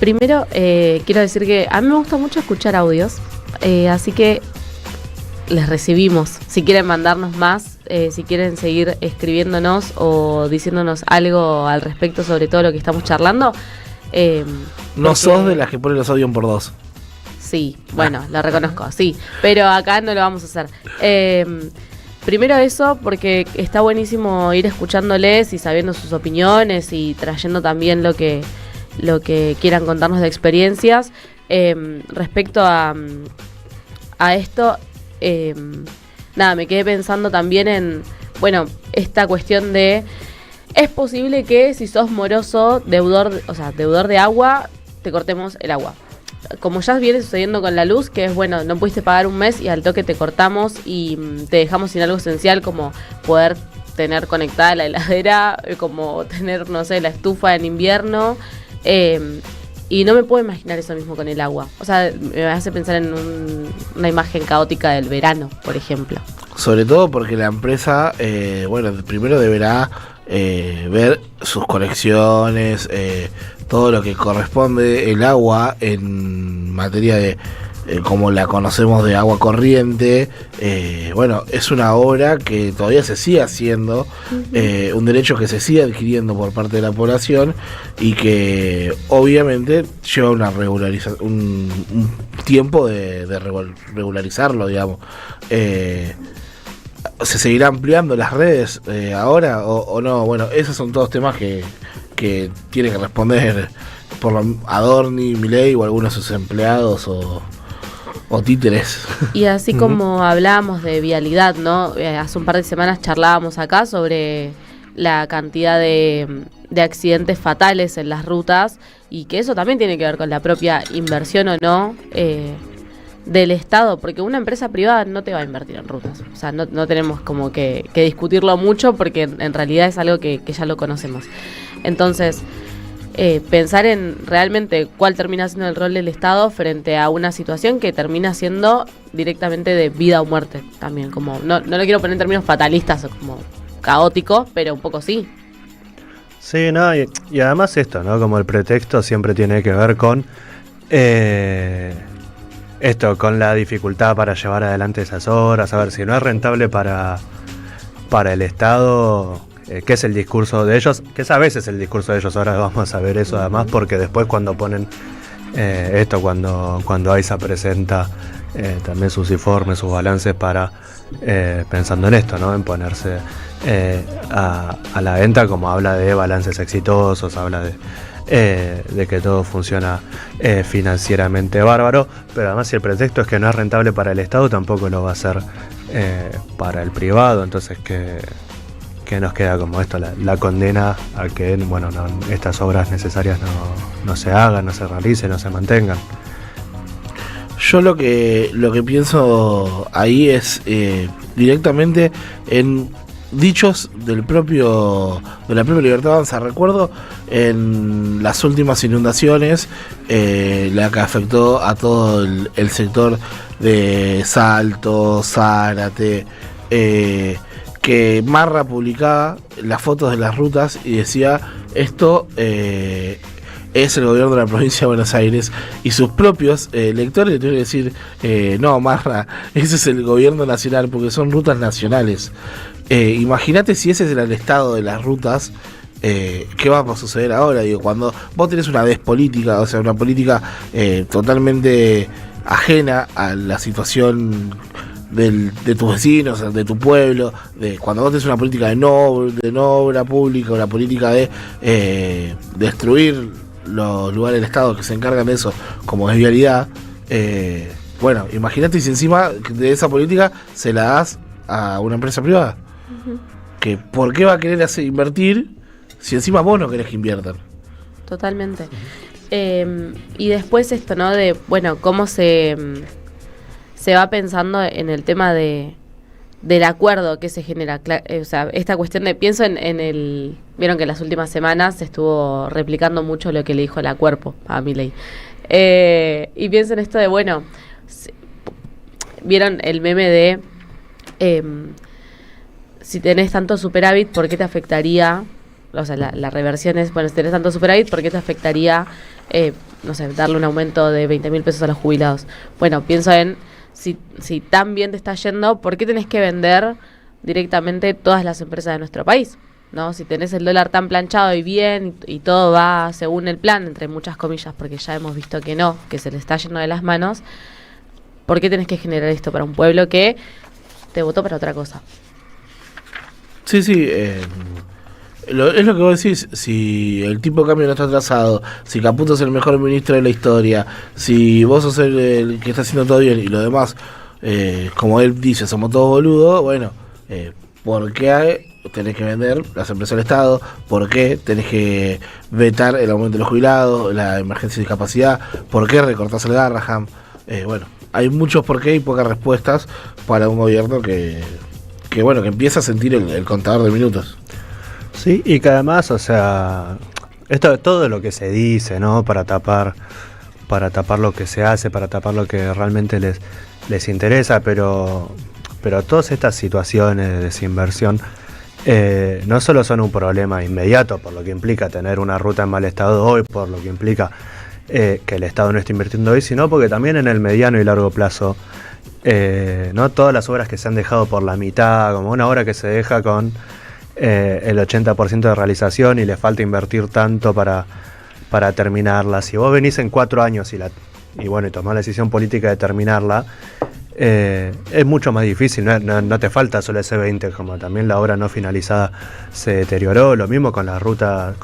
Primero, quiero decir que a mí me gusta mucho escuchar audios, así que les recibimos. Si quieren mandarnos más, si quieren seguir escribiéndonos o diciéndonos algo al respecto sobre todo lo que estamos charlando. No sos de las que ponen los audios por dos. Sí, bueno, lo reconozco, sí, pero acá no lo vamos a hacer. Primero eso, porque está buenísimo ir escuchándoles y sabiendo sus opiniones y trayendo también lo que quieran contarnos de experiencias. Respecto a esto, nada, me quedé pensando también en, bueno, esta cuestión de, es posible que si sos moroso, deudor de agua, te cortemos el agua. Como ya viene sucediendo con la luz, que es, bueno, no pudiste pagar un mes y al toque te cortamos y te dejamos sin algo esencial como poder tener conectada la heladera, como tener, no sé, la estufa en invierno. Y no me puedo imaginar eso mismo con el agua. O sea, me hace pensar en una imagen caótica del verano, por ejemplo. Sobre todo porque la empresa, bueno, primero deberá ver sus conexiones, todo lo que corresponde el agua en materia de como la conocemos de agua corriente. Bueno, es una obra que todavía se sigue haciendo, un derecho que se sigue adquiriendo por parte de la población y que obviamente lleva una un tiempo de regularizarlo, digamos. ¿Se seguirá ampliando las redes ahora o no? Bueno, esos son todos temas que tiene que responder por Adorni, Milei o algunos de sus empleados o títeres. Y así como hablábamos de vialidad, ¿no? Hace un par de semanas charlábamos acá sobre la cantidad de accidentes fatales en las rutas y que eso también tiene que ver con la propia inversión o no del Estado, porque una empresa privada no te va a invertir en rutas. O sea, no tenemos como que discutirlo mucho porque en realidad es algo que ya lo conocemos. Entonces, pensar en realmente cuál termina siendo el rol del Estado frente a una situación que termina siendo directamente de vida o muerte también, como no lo quiero poner en términos fatalistas o como caóticos, pero un poco sí. Sí, no, y además esto, ¿no? Como el pretexto siempre tiene que ver con esto, con la dificultad para llevar adelante esas obras. A ver, si no es rentable para el Estado, ¿qué es el discurso de ellos? Que es a veces el discurso de ellos. Ahora vamos a ver eso además, porque después cuando ponen cuando AISA presenta también sus informes, sus balances para pensando en esto, ¿no? En ponerse a la venta, como habla de balances exitosos, habla de que todo funciona financieramente bárbaro, pero además si el pretexto es que no es rentable para el Estado, tampoco lo va a ser para el privado. Entonces que nos queda como esto, la condena a que estas obras necesarias no se hagan, no se realicen, no se mantengan. Yo lo que pienso ahí es directamente en dichos de la propia Libertad Avanza. Recuerdo en las últimas inundaciones, la que afectó a todo el sector de Salto, Zárate, que Marra publicaba las fotos de las rutas y decía esto es el gobierno de la provincia de Buenos Aires, y sus propios lectores le tuvieron que decir no, Marra, ese es el gobierno nacional porque son rutas nacionales. Imagínate si ese es el estado de las rutas, ¿qué va a suceder ahora? Digo, cuando vos tenés una despolítica, o sea, una política totalmente ajena a la situación de tus vecinos, de tu pueblo, cuando vos tenés una política de no obra pública, una política de destruir los lugares del Estado que se encargan de eso, como es vialidad, bueno, imagínate si encima de esa política se la das a una empresa privada. Que ¿por qué va a querer invertir si encima vos no querés que inviertan? Totalmente. Y después esto, ¿no? De, cómo se va pensando en el tema del acuerdo que se genera. O sea, esta cuestión de, pienso en el... Vieron que en las últimas semanas se estuvo replicando mucho lo que le dijo la Cuerpo a Milei. Y pienso en esto de, vieron el meme de... si tenés tanto superávit, ¿por qué te afectaría? O sea, la reversión es, si tenés tanto superávit, ¿por qué te afectaría, darle un aumento de 20.000 pesos a los jubilados? Pienso en, si tan bien te está yendo, ¿por qué tenés que vender directamente todas las empresas de nuestro país? ¿No? Si tenés el dólar tan planchado y bien, y todo va según el plan, entre muchas comillas, porque ya hemos visto que no, que se le está yendo de las manos, ¿por qué tenés que generar esto para un pueblo que te votó para otra cosa? Sí, es lo que vos decís. Si el tipo de cambio no está atrasado, si Caputo es el mejor ministro de la historia, si vos sos el que está haciendo todo bien y lo demás, como él dice, somos todos boludos, ¿por qué tenés que vender las empresas del Estado? ¿Por qué tenés que vetar el aumento de los jubilados, la emergencia de discapacidad? ¿Por qué recortás el Garraham? Hay muchos por qué y pocas respuestas para un gobierno que empieza a sentir el contador de minutos. Sí, y que además, esto todo lo que se dice, ¿no? Para tapar lo que se hace, para tapar lo que realmente les interesa, pero todas estas situaciones de desinversión no solo son un problema inmediato, por lo que implica tener una ruta en mal estado hoy, por lo que implica que el Estado no está invirtiendo hoy, sino porque también en el mediano y largo plazo, no todas las obras que se han dejado por la mitad, como una obra que se deja con el 80% de realización y le falta invertir tanto para terminarla. Si vos venís en 4 años y tomás la decisión política de terminarla, es mucho más difícil, no te falta solo ese 20, como también la obra no finalizada se deterioró. Lo mismo con las rutas,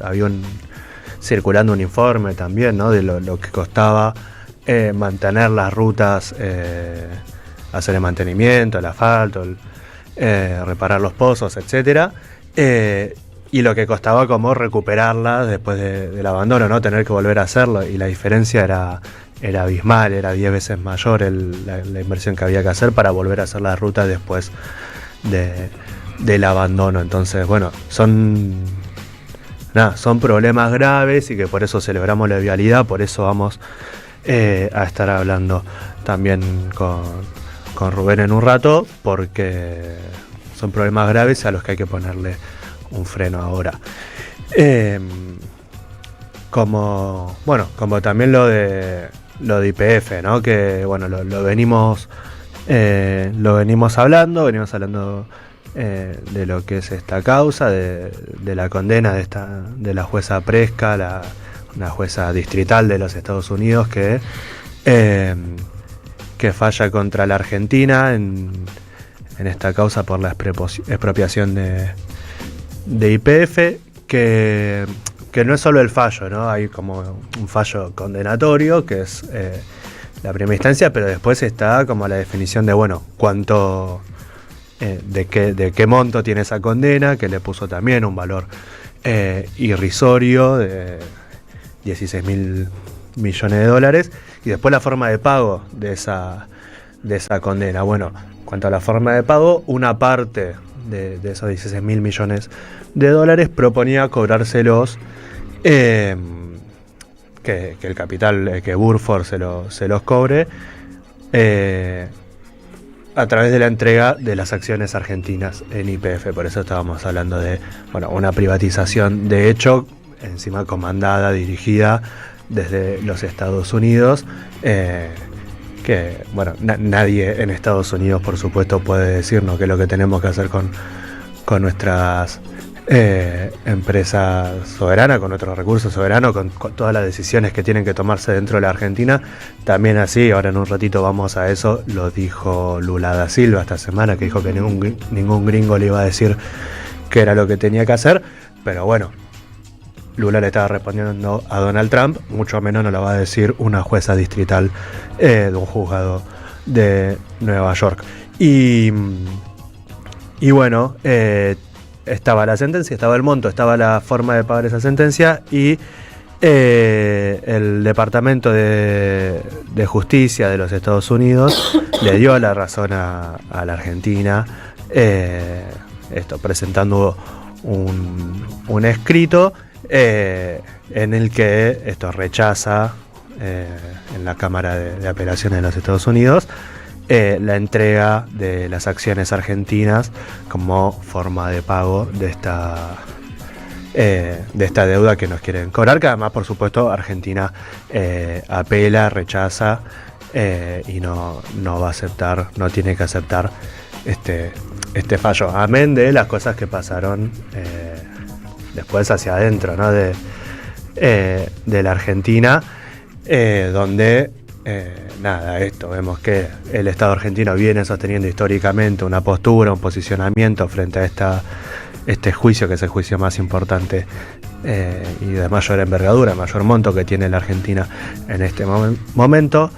había circulando un informe también, ¿no? De lo que costaba mantener las rutas, hacer el mantenimiento, el asfalto, reparar los pozos, etcétera, y lo que costaba como recuperarlas después del abandono, ¿no? Tener que volver a hacerlo, y la diferencia era abismal, era 10 veces mayor la inversión que había que hacer para volver a hacer la ruta después del abandono. Entonces, son son problemas graves y que por eso celebramos la vialidad, por eso vamos a estar hablando también con Rubén en un rato, porque son problemas graves a los que hay que ponerle un freno ahora. Como también lo de YPF, ¿no? Que bueno, lo venimos hablando de lo que es esta causa, de la condena de la jueza Presca, una jueza distrital de los Estados Unidos que falla contra la Argentina en esta causa por la expropiación de YPF, que no es solo el fallo, ¿no? Hay como un fallo condenatorio que es la primera instancia, pero después está como la definición de cuánto de qué monto tiene esa condena, que le puso también un valor irrisorio de $16.000 millones, y después la forma de pago de esa condena. Bueno, en cuanto a la forma de pago, una parte de esos $16.000 millones proponía cobrárselos, que el capital, que Burford se los cobre, a través de la entrega de las acciones argentinas en YPF. Por eso estábamos hablando de una privatización de hecho, encima comandada, dirigida desde los Estados Unidos, que nadie en Estados Unidos, por supuesto, puede decirnos qué es lo que tenemos que hacer con nuestras empresas soberanas, con nuestros recursos soberanos, con todas las decisiones que tienen que tomarse dentro de la Argentina. También así, ahora en un ratito vamos a eso, lo dijo Lula da Silva esta semana, que dijo que ningún gringo le iba a decir qué era lo que tenía que hacer, pero bueno, Lula le estaba respondiendo a Donald Trump, mucho menos no lo va a decir una jueza distrital de un juzgado de Nueva York. Y bueno, estaba la sentencia, estaba el monto, estaba la forma de pagar esa sentencia, y el Departamento de Justicia de los Estados Unidos le dio la razón a la Argentina, presentando un escrito en el que esto rechaza en la Cámara de Apelaciones de los Estados Unidos la entrega de las acciones argentinas como forma de pago de esta deuda que nos quieren cobrar, que además, por supuesto, Argentina apela, rechaza y no va a aceptar, no tiene que aceptar este fallo, amén de las cosas que pasaron después hacia adentro, ¿no? de la Argentina, donde vemos que el Estado argentino viene sosteniendo históricamente una postura, un posicionamiento frente a este juicio, que es el juicio más importante y de mayor envergadura, mayor monto que tiene la Argentina en este momento.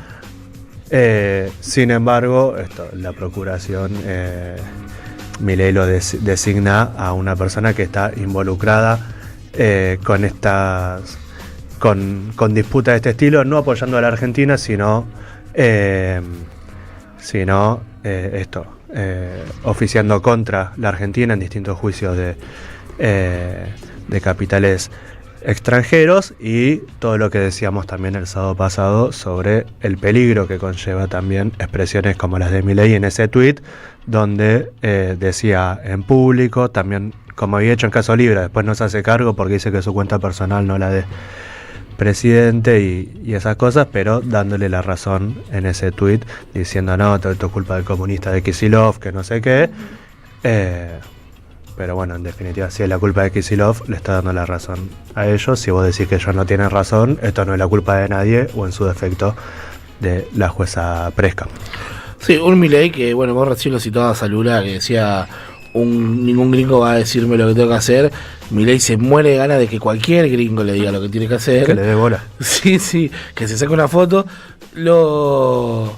Sin embargo, la procuración, Milei lo designa a una persona que está involucrada con disputas de este estilo, no apoyando a la Argentina, sino oficiando contra la Argentina en distintos juicios de capitales extranjeros, y todo lo que decíamos también el sábado pasado sobre el peligro que conlleva también expresiones como las de Milei en ese tuit, donde decía en público, también como había hecho en Caso Libre, después no se hace cargo porque dice que su cuenta personal no la de presidente y esas cosas, pero dándole la razón en ese tuit, diciendo no, todo esto es culpa del comunista de Kicillof, que no sé qué, pero bueno, en definitiva, si es la culpa de Kicillof, le está dando la razón a ellos. Si vos decís que ellos no tienen razón, esto no es la culpa de nadie, o en su defecto de la jueza Presca. Sí, un Milei que, bueno, vos recién lo citabas a Lula, que decía ningún gringo va a decirme lo que tengo que hacer. Milei se muere de ganas de que cualquier gringo le diga lo que tiene que hacer. Que le dé bola. Sí, que se saque una foto. Lo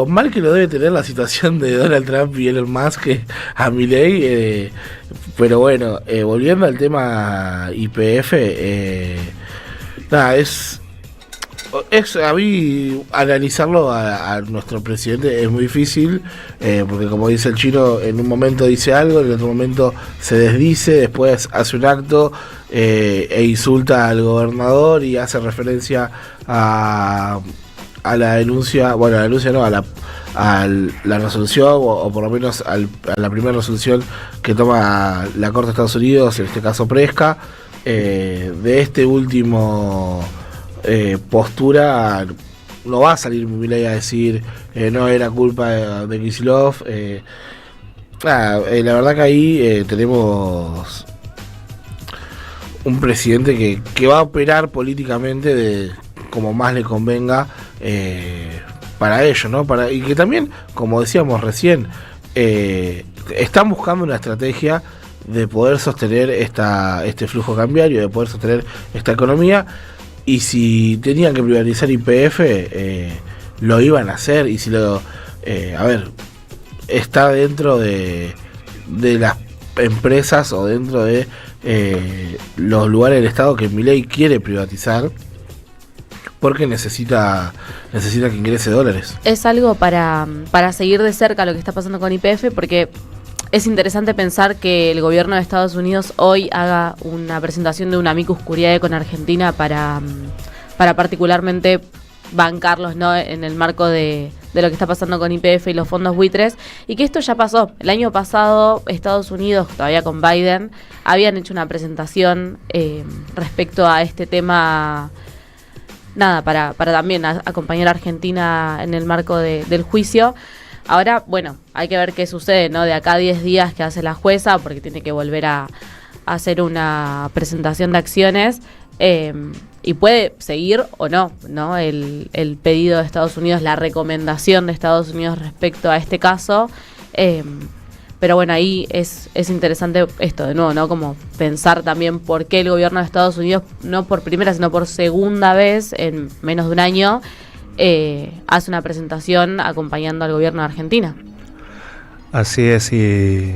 mal que lo debe tener la situación de Donald Trump y Elon Musk a Milei, pero bueno, volviendo al tema YPF, A mí analizarlo a nuestro presidente es muy difícil, porque como dice el chino, en un momento dice algo, en otro momento se desdice, después hace un acto e insulta al gobernador y hace referencia a la denuncia, bueno, a la denuncia no, a la resolución, o por lo menos a la primera resolución que toma la Corte de Estados Unidos, en este caso Presca, de este último postura. No va a salir Milei a decir no era culpa de Kicillof. La verdad que ahí tenemos un presidente que va a operar políticamente de como más le convenga para ello, ¿no? Y que también, como decíamos recién, están buscando una estrategia de poder sostener este flujo cambiario, de poder sostener esta economía. Y si tenían que privatizar YPF, lo iban a hacer. Y si está dentro de las empresas o dentro de los lugares del Estado que Milei quiere privatizar, porque necesita que ingrese dólares. Es algo para seguir de cerca lo que está pasando con YPF, porque es interesante pensar que el gobierno de Estados Unidos hoy haga una presentación de un amicus curiae con Argentina para particularmente bancarlos, ¿no?, en el marco de lo que está pasando con YPF y los fondos buitres, y que esto ya pasó. El año pasado Estados Unidos, todavía con Biden, habían hecho una presentación respecto a este tema, nada, para también acompañar a Argentina en el marco del juicio. Ahora, bueno, hay que ver qué sucede, ¿no? De acá a 10 días que hace la jueza, porque tiene que volver a hacer una presentación de acciones, y puede seguir o no, ¿no? El pedido de Estados Unidos, la recomendación de Estados Unidos respecto a este caso. Pero bueno, ahí es interesante esto de nuevo, ¿no? Como pensar también por qué el gobierno de Estados Unidos, no por primera, sino por segunda vez en menos de un año, hace una presentación acompañando al gobierno de Argentina. Así es, y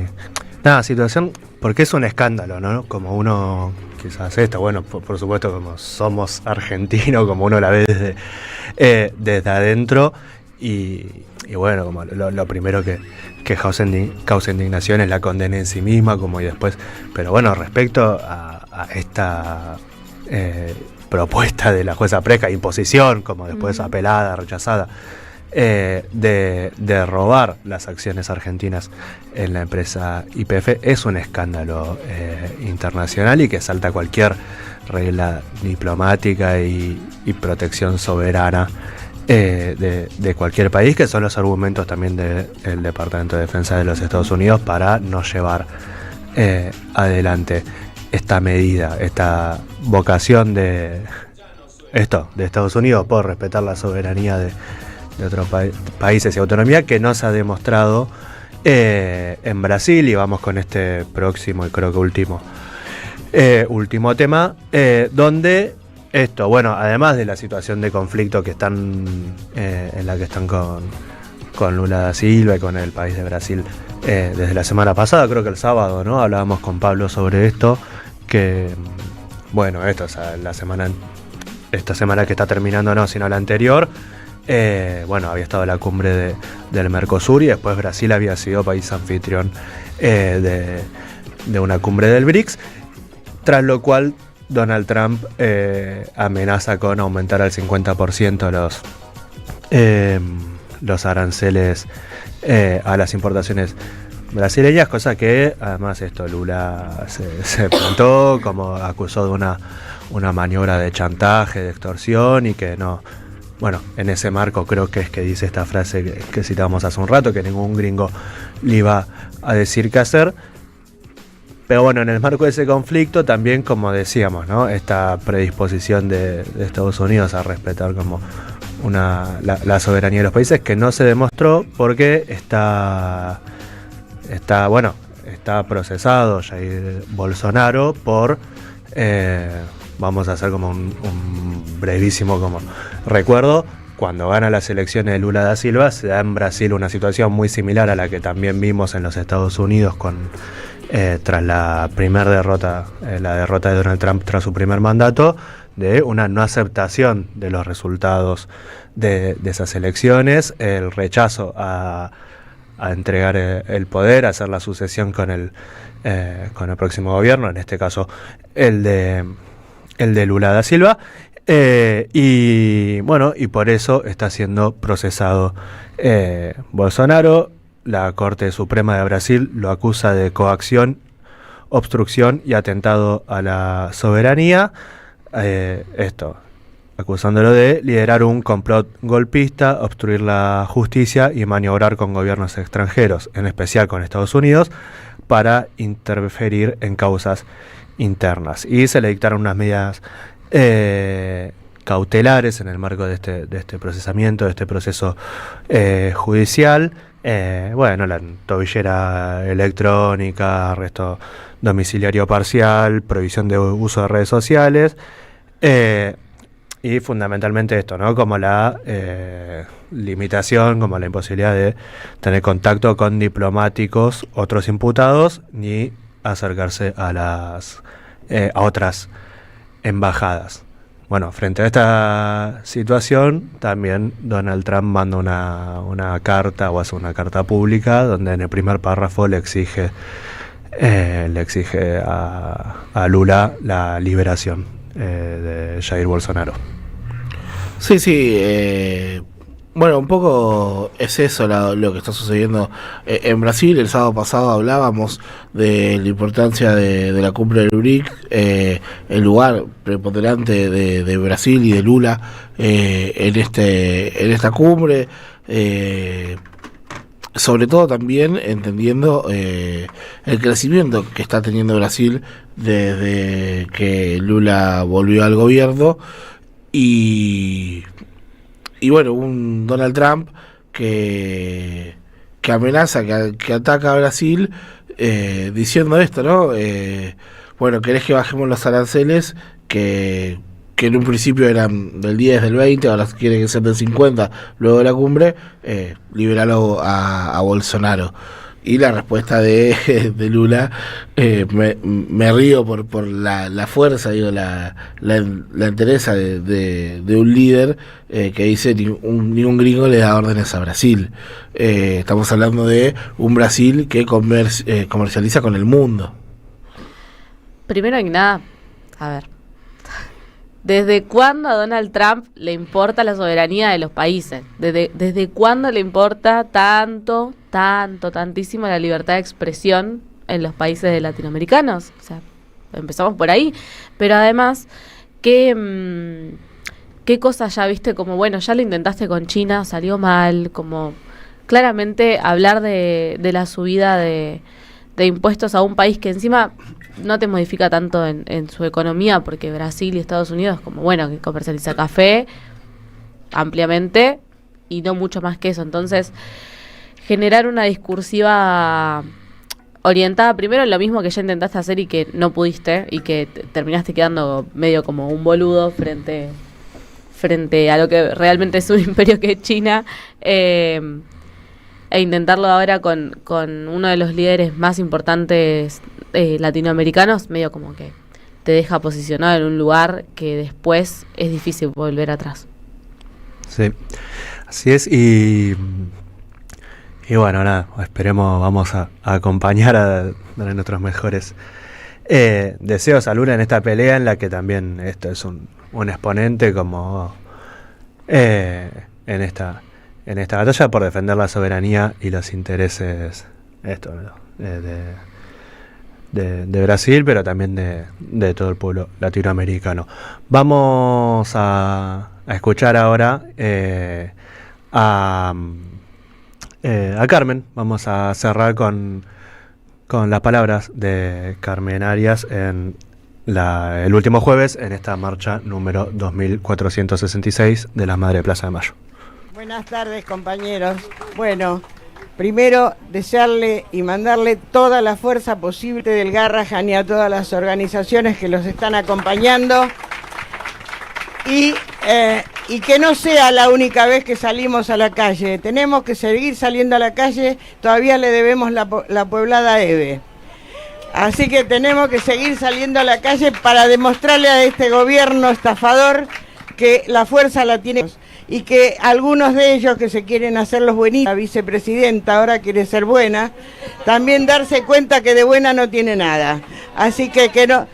nada, situación, porque es un escándalo, ¿no? Como uno quizás bueno, por supuesto, como somos argentinos, como uno la ve desde adentro, y bueno, como lo primero que causa indignación es la condena en sí misma, como y después, pero bueno, respecto a esta propuesta de la jueza Presca, imposición, como después apelada, rechazada, de robar las acciones argentinas en la empresa YPF, es un escándalo internacional y que salta cualquier regla diplomática y protección soberana de cualquier país, que son los argumentos también del Departamento de Defensa de los Estados Unidos para no llevar adelante esta medida, esta vocación de Estados Unidos por respetar la soberanía de otros países y autonomía, que no se ha demostrado en Brasil. Y vamos con este próximo y creo que último tema, donde bueno, además de la situación de conflicto que están en la que están con Lula da Silva y con el país de Brasil desde la semana pasada, creo que el sábado, ¿no?, hablábamos con Pablo sobre esto, que bueno, o sea, esta semana que está terminando, no, sino la anterior, bueno, había estado la cumbre del Mercosur, y después Brasil había sido país anfitrión de una cumbre del BRICS, tras lo cual Donald Trump amenaza con aumentar al 50% los aranceles a las importaciones brasileñas, cosa que además Lula se plantó, como acusó de una maniobra de chantaje, de extorsión, y que no. Bueno, en ese marco creo que es que dice esta frase que citábamos hace un rato, que ningún gringo le iba a decir qué hacer. Pero bueno, en el marco de ese conflicto también, como decíamos, ¿no?, esta predisposición de Estados Unidos a respetar como la soberanía de los países, que no se demostró porque está procesado Jair Bolsonaro por vamos a hacer como un brevísimo como recuerdo. Cuando gana las elecciones de Lula da Silva, se da en Brasil una situación muy similar a la que también vimos en los Estados Unidos tras la primera derrota, la derrota de Donald Trump tras su primer mandato, de una no aceptación de los resultados de esas elecciones, el rechazo a entregar el poder, a hacer la sucesión con el próximo gobierno, en este caso el de Lula da Silva, y por eso está siendo procesado Bolsonaro. La Corte Suprema de Brasil lo acusa de coacción, obstrucción y atentado a la soberanía, acusándolo de liderar un complot golpista, obstruir la justicia y maniobrar con gobiernos extranjeros, en especial con Estados Unidos, para interferir en causas internas. Y se le dictaron unas medidas cautelares en el marco de este procesamiento, de este proceso judicial. La tobillera electrónica, arresto domiciliario parcial, prohibición de uso de redes sociales, y fundamentalmente esto, ¿no? Como la limitación, como la imposibilidad de tener contacto con diplomáticos, otros imputados, ni acercarse a otras embajadas. Bueno, frente a esta situación, también Donald Trump manda una carta, o hace una carta pública, donde en el primer párrafo le exige a Lula la liberación de Jair Bolsonaro. Sí, un poco es eso lo que está sucediendo en Brasil. El sábado pasado hablábamos de la importancia de la cumbre del BRIC, el lugar preponderante de Brasil y de Lula en esta cumbre, sobre todo también entendiendo el crecimiento que está teniendo Brasil desde que Lula volvió al gobierno, y un Donald Trump que amenaza, que ataca a Brasil, diciendo esto, ¿no? ¿Querés que bajemos los aranceles que en un principio eran del 10, del 20, ahora quieren que sean del 50 luego de la cumbre? Liberalo a Bolsonaro. Y la respuesta de Lula, me río por la fuerza, la entereza de un líder que dice ningún gringo le da órdenes a Brasil. Estamos hablando de un Brasil que comercializa con el mundo. Primero que nada, a ver, ¿desde cuándo a Donald Trump le importa la soberanía de los países? ¿Desde cuándo le importa tantísimo la libertad de expresión en los países latinoamericanos? O sea, empezamos por ahí. Pero además, ¿qué cosa ya viste? Como, ya lo intentaste con China, salió mal, como claramente hablar de la subida de impuestos a un país que encima no te modifica tanto en su economía, porque Brasil y Estados Unidos, que comercializa café ampliamente y no mucho más que eso. Entonces, generar una discursiva orientada primero en lo mismo que ya intentaste hacer y que no pudiste, y que terminaste quedando medio como un boludo frente a lo que realmente es un imperio que es China, e intentarlo ahora con uno de los líderes más importantes latinoamericanos, medio como que te deja posicionado en un lugar que después es difícil volver atrás. Sí, así es. Y nada, esperemos, vamos a acompañar a nuestros mejores deseos a Lula en esta pelea, en la que también esto es un exponente como en esta batalla por defender la soberanía y los intereses de Brasil, pero también de todo el pueblo latinoamericano. Vamos a escuchar ahora a Carmen. Vamos a cerrar con las palabras de Carmen Arias en el último jueves en esta marcha número 2466 de las Madres de Plaza de Mayo. Buenas tardes, compañeros. Bueno, primero desearle y mandarle toda la fuerza posible del Garrahan y a todas las organizaciones que los están acompañando, y que no sea la única vez que salimos a la calle. Tenemos que seguir saliendo a la calle, todavía le debemos la Pueblada Eve. Así que tenemos que seguir saliendo a la calle para demostrarle a este gobierno estafador que la fuerza la tiene y que algunos de ellos que se quieren hacer los buenitos, la vicepresidenta ahora quiere ser buena, también darse cuenta que de buena no tiene nada. Así que no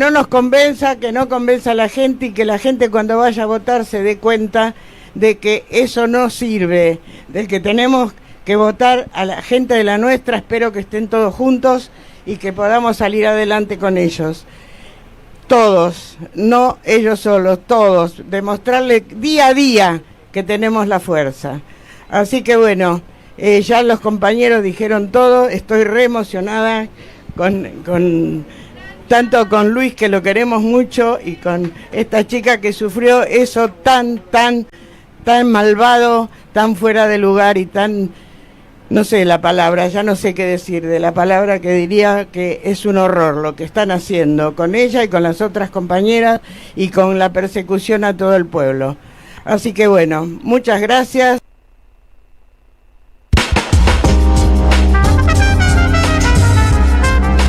nos convenza, que no convenza a la gente y que la gente cuando vaya a votar se dé cuenta de que eso no sirve, de que tenemos que votar a la gente de la nuestra. Espero que estén todos juntos y que podamos salir adelante con ellos. Todos, no ellos solos, todos, demostrarle día a día que tenemos la fuerza. Así que bueno, ya los compañeros dijeron todo, estoy re emocionada tanto con Luis, que lo queremos mucho, y con esta chica que sufrió eso tan malvado, tan fuera de lugar y tan... No sé la palabra, ya no sé qué decir de la palabra que diría que es un horror lo que están haciendo con ella y con las otras compañeras y con la persecución a todo el pueblo. Así que bueno, muchas gracias.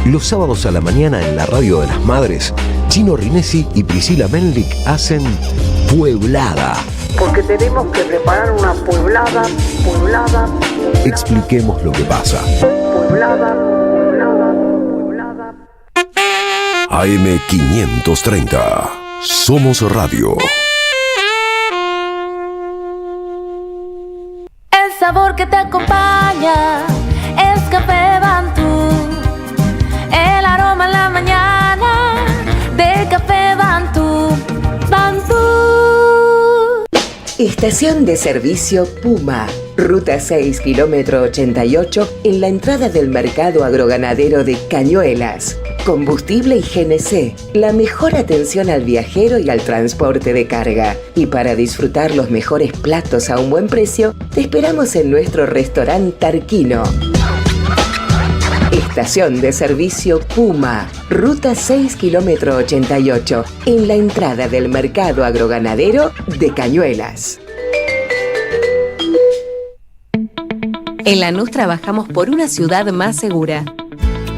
Los sábados a la mañana en la Radio de las Madres, Chino Rinesi y Priscila Menlik hacen Pueblada. Porque tenemos que preparar una pueblada. Expliquemos lo que pasa. Pueblada. AM 530. Somos Radio. El sabor que te acompaña es Café Bantú. El aroma en la mañana de Café Bantú. Estación de servicio Puma, ruta 6, kilómetro 88, en la entrada del mercado agroganadero de Cañuelas. Combustible y GNC, la mejor atención al viajero y al transporte de carga. Y para disfrutar los mejores platos a un buen precio, te esperamos en nuestro restaurante Tarquino. Estación de servicio Puma, ruta 6, kilómetro 88, en la entrada del mercado agroganadero de Cañuelas. En Lanús trabajamos por una ciudad más segura.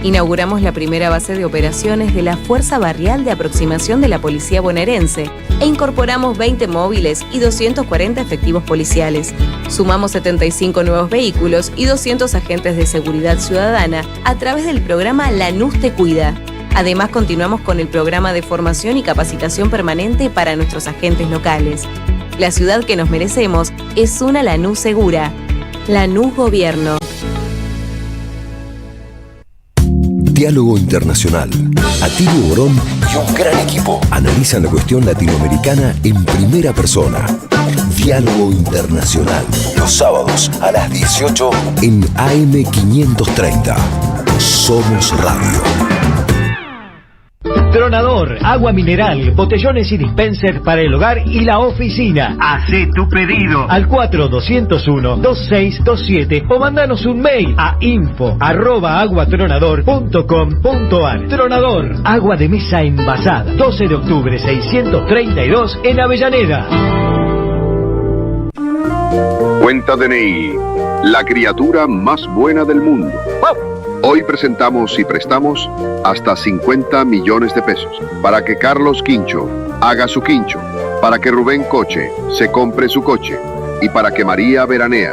Inauguramos la primera base de operaciones de la Fuerza Barrial de Aproximación de la Policía Bonaerense e incorporamos 20 móviles y 240 efectivos policiales. Sumamos 75 nuevos vehículos y 200 agentes de seguridad ciudadana a través del programa Lanús Te Cuida. Además, continuamos con el programa de formación y capacitación permanente para nuestros agentes locales. La ciudad que nos merecemos es una Lanús segura. Lanús Gobierno. Diálogo Internacional. Atilio Borón y un gran equipo analizan la cuestión latinoamericana en primera persona. Diálogo Internacional. Los sábados a las 18 en AM 530. Somos Radio. Tronador, agua mineral, botellones y dispenser para el hogar y la oficina. Hacé tu pedido al 4201-2627 o mandanos un mail a info@aguatronador.com.ar. Tronador, agua de mesa envasada. 12 de octubre 632 en Avellaneda. Cuenta DNI, la criatura más buena del mundo. Hoy presentamos y prestamos hasta 50 millones de pesos para que Carlos Quincho haga su quincho, para que Rubén Coche se compre su coche y para que María veranee.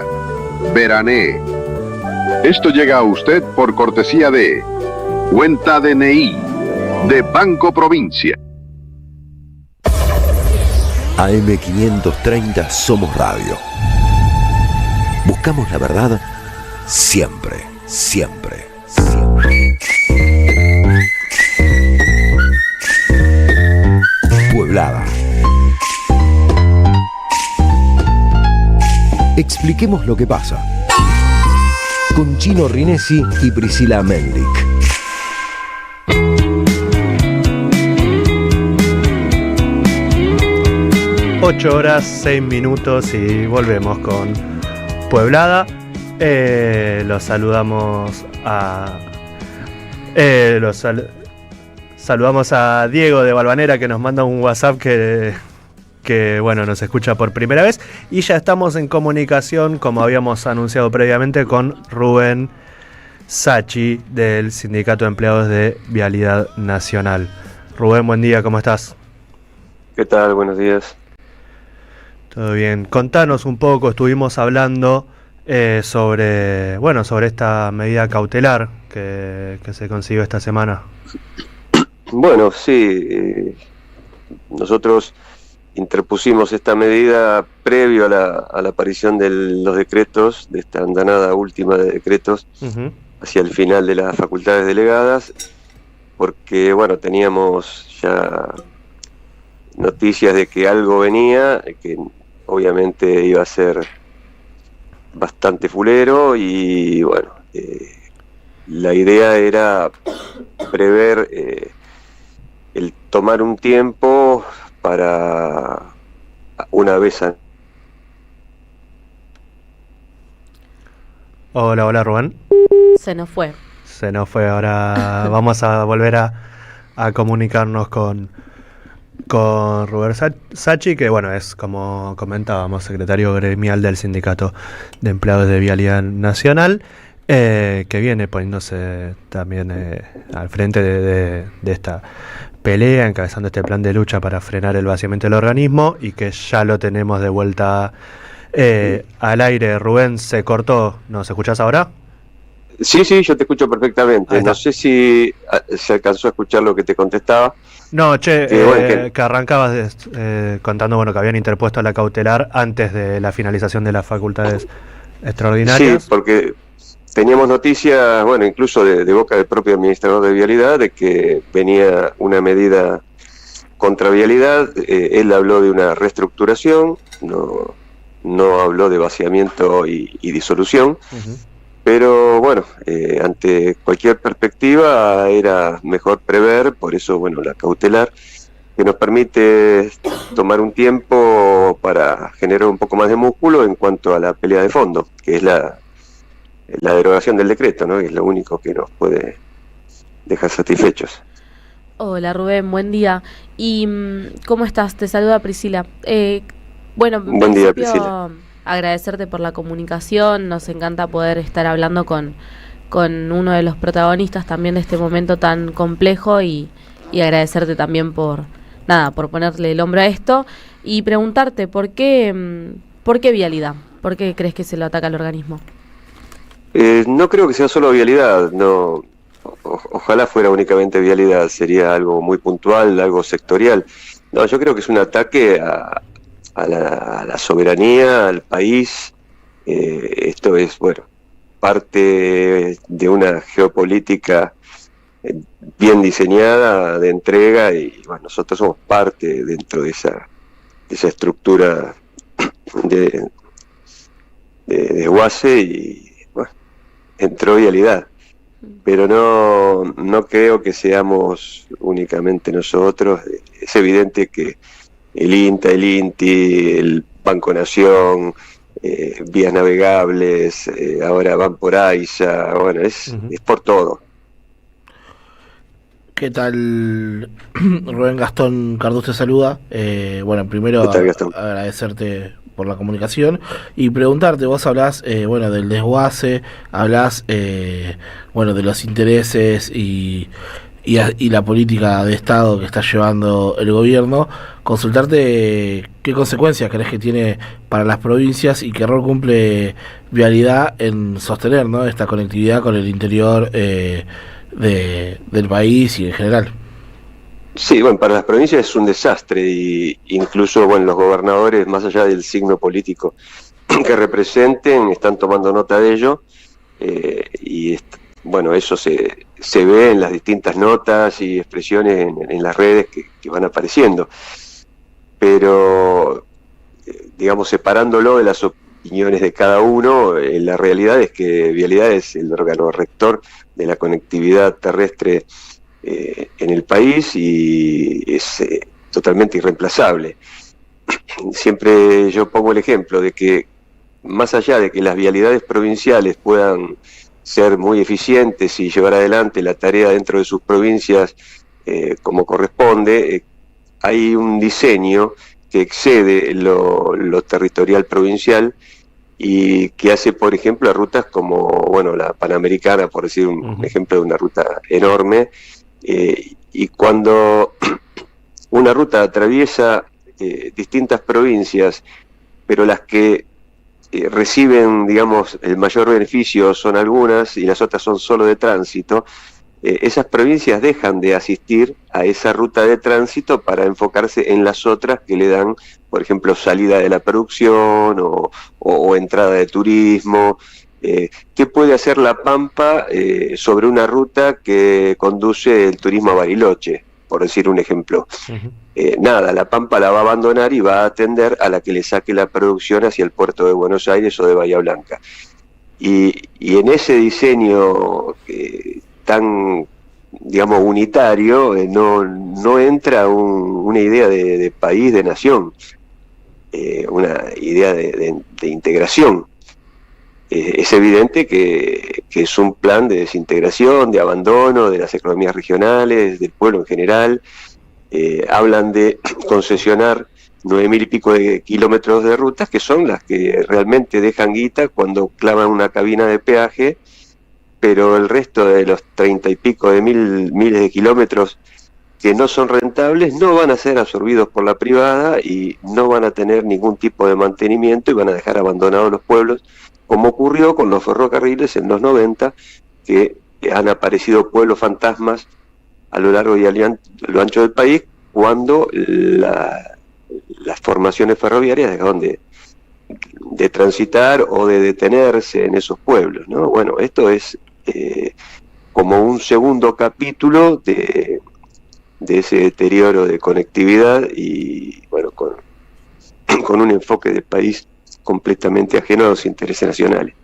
Esto llega a usted por cortesía de Cuenta DNI de Banco Provincia. AM 530 Somos Radio. Buscamos la verdad siempre, siempre. Pueblada. Expliquemos lo que pasa. Con Chino Rinesi y Priscila Menlik. Ocho horas, 6 minutos y volvemos con Pueblada. Los saludamos a... saludamos a Diego de Valvanera, que nos manda un WhatsApp que bueno, nos escucha por primera vez. Y ya estamos en comunicación, como habíamos anunciado previamente, con Rubén Sachi del Sindicato de Empleados de Vialidad Nacional. Rubén, buen día, ¿cómo estás? ¿Qué tal? Buenos días. Todo bien. Contanos un poco, estuvimos hablando sobre esta medida cautelar que se consiguió esta semana. Bueno, sí, nosotros interpusimos esta medida previo a la aparición de los decretos, de esta andanada última de decretos, hacia el final de las facultades delegadas, porque, bueno, teníamos ya noticias de que algo venía, que obviamente iba a ser bastante fulero, y, bueno, la idea era prever el tomar un tiempo para una vez a... Hola Rubén. Se nos fue. Ahora vamos a volver a comunicarnos con Rubén Sachi, que bueno, es, como comentábamos, secretario gremial del Sindicato de Empleados de Vialidad Nacional, que viene poniéndose también al frente de esta pelea, encabezando este plan de lucha para frenar el vaciamiento del organismo, y que ya lo tenemos de vuelta al aire. Rubén, se cortó, ¿nos escuchás ahora? Sí, yo te escucho perfectamente. No sé si se alcanzó a escuchar lo que te contestaba. No, que arrancabas contando, bueno, que habían interpuesto la cautelar antes de la finalización de las facultades extraordinarias. Sí, porque teníamos noticias, bueno, incluso de boca del propio administrador de Vialidad, de que venía una medida contra Vialidad. Él habló de una reestructuración, no habló de vaciamiento y disolución. Pero bueno, ante cualquier perspectiva era mejor prever, por eso, bueno, la cautelar, que nos permite tomar un tiempo para generar un poco más de músculo en cuanto a la pelea de fondo, que es la derogación del decreto, ¿no? Que es lo único que nos puede dejar satisfechos. Hola Rubén, buen día. ¿Y cómo estás? Te saluda Priscila. Buen día, Priscila. Agradecerte por la comunicación, nos encanta poder estar hablando con uno de los protagonistas también de este momento tan complejo, y agradecerte también por ponerle el hombro a esto, y preguntarte ¿por qué Vialidad? ¿Por qué crees que se lo ataca al organismo? No creo que sea solo Vialidad, no. Ojalá fuera únicamente Vialidad, sería algo muy puntual, algo sectorial. No, yo creo que es un ataque a la soberanía, al país. Esto es, bueno, parte de una geopolítica bien diseñada de entrega, y bueno, nosotros somos parte dentro de esa estructura de desguace, y bueno, entró Vialidad. Pero no creo que seamos únicamente nosotros. Es evidente que el INTA, el INTI, el Banco Nación, vías navegables, ahora van por AISA, bueno, es por todo. ¿Qué tal? Rubén, Gastón Cardús te saluda. Bueno, primero agradecerte por la comunicación y preguntarte, vos hablás del desguace, hablás de los intereses y la política de Estado que está llevando el gobierno. Consultarte qué consecuencias crees que tiene para las provincias y qué rol cumple Vialidad en sostener, ¿no?, esta conectividad con el interior del país y en general. Sí, bueno, para las provincias es un desastre, y incluso, bueno, los gobernadores, más allá del signo político que representen, están tomando nota de ello, bueno, eso se ve en las distintas notas y expresiones en las redes que van apareciendo. Pero, digamos, separándolo de las opiniones de cada uno, la realidad es que Vialidad es el órgano rector de la conectividad terrestre en el país, y es totalmente irreemplazable. Siempre yo pongo el ejemplo de que, más allá de que las vialidades provinciales puedan ser muy eficientes y llevar adelante la tarea dentro de sus provincias como corresponde, hay un diseño que excede lo territorial provincial, y que hace, por ejemplo, a rutas como, bueno, la Panamericana, por decir un ejemplo de una ruta enorme, y cuando una ruta atraviesa distintas provincias, pero las que reciben, digamos, el mayor beneficio son algunas y las otras son solo de tránsito, esas provincias dejan de asistir a esa ruta de tránsito para enfocarse en las otras que le dan, por ejemplo, salida de la producción o entrada de turismo. ¿Qué puede hacer La Pampa sobre una ruta que conduce el turismo a Bariloche, por decir un ejemplo? Nada, La Pampa la va a abandonar y va a atender a la que le saque la producción hacia el puerto de Buenos Aires o de Bahía Blanca. Y en ese diseño tan, digamos, unitario, no entra una idea de país, de nación, una idea de integración. Es evidente que es un plan de desintegración, de abandono de las economías regionales, del pueblo en general. Hablan de concesionar 9.000 y pico de kilómetros de rutas, que son las que realmente dejan guita cuando clavan una cabina de peaje, pero el resto de los 30 y pico de miles de kilómetros que no son rentables no van a ser absorbidos por la privada y no van a tener ningún tipo de mantenimiento y van a dejar abandonados los pueblos, como ocurrió con los ferrocarriles en los 90, que han aparecido pueblos fantasmas a lo largo y a lo ancho del país cuando las formaciones ferroviarias dejaron de transitar o de detenerse en esos pueblos, ¿no? Bueno, esto es como un segundo capítulo de ese deterioro de conectividad y, bueno, con un enfoque de país completamente ajeno a los intereses nacionales.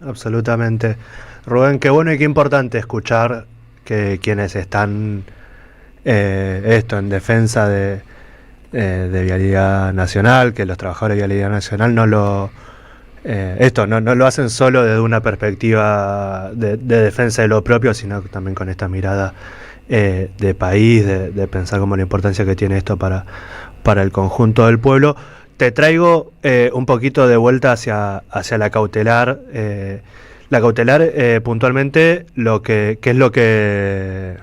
Absolutamente. Rubén, qué bueno y qué importante escuchar que quienes están en defensa de Vialidad Nacional, que los trabajadores de Vialidad Nacional no lo hacen solo desde una perspectiva de defensa de lo propio, sino también con esta mirada de país, de pensar como la importancia que tiene esto para el conjunto del pueblo. Te traigo un poquito de vuelta hacia la cautelar. La cautelar, puntualmente, ¿qué es lo que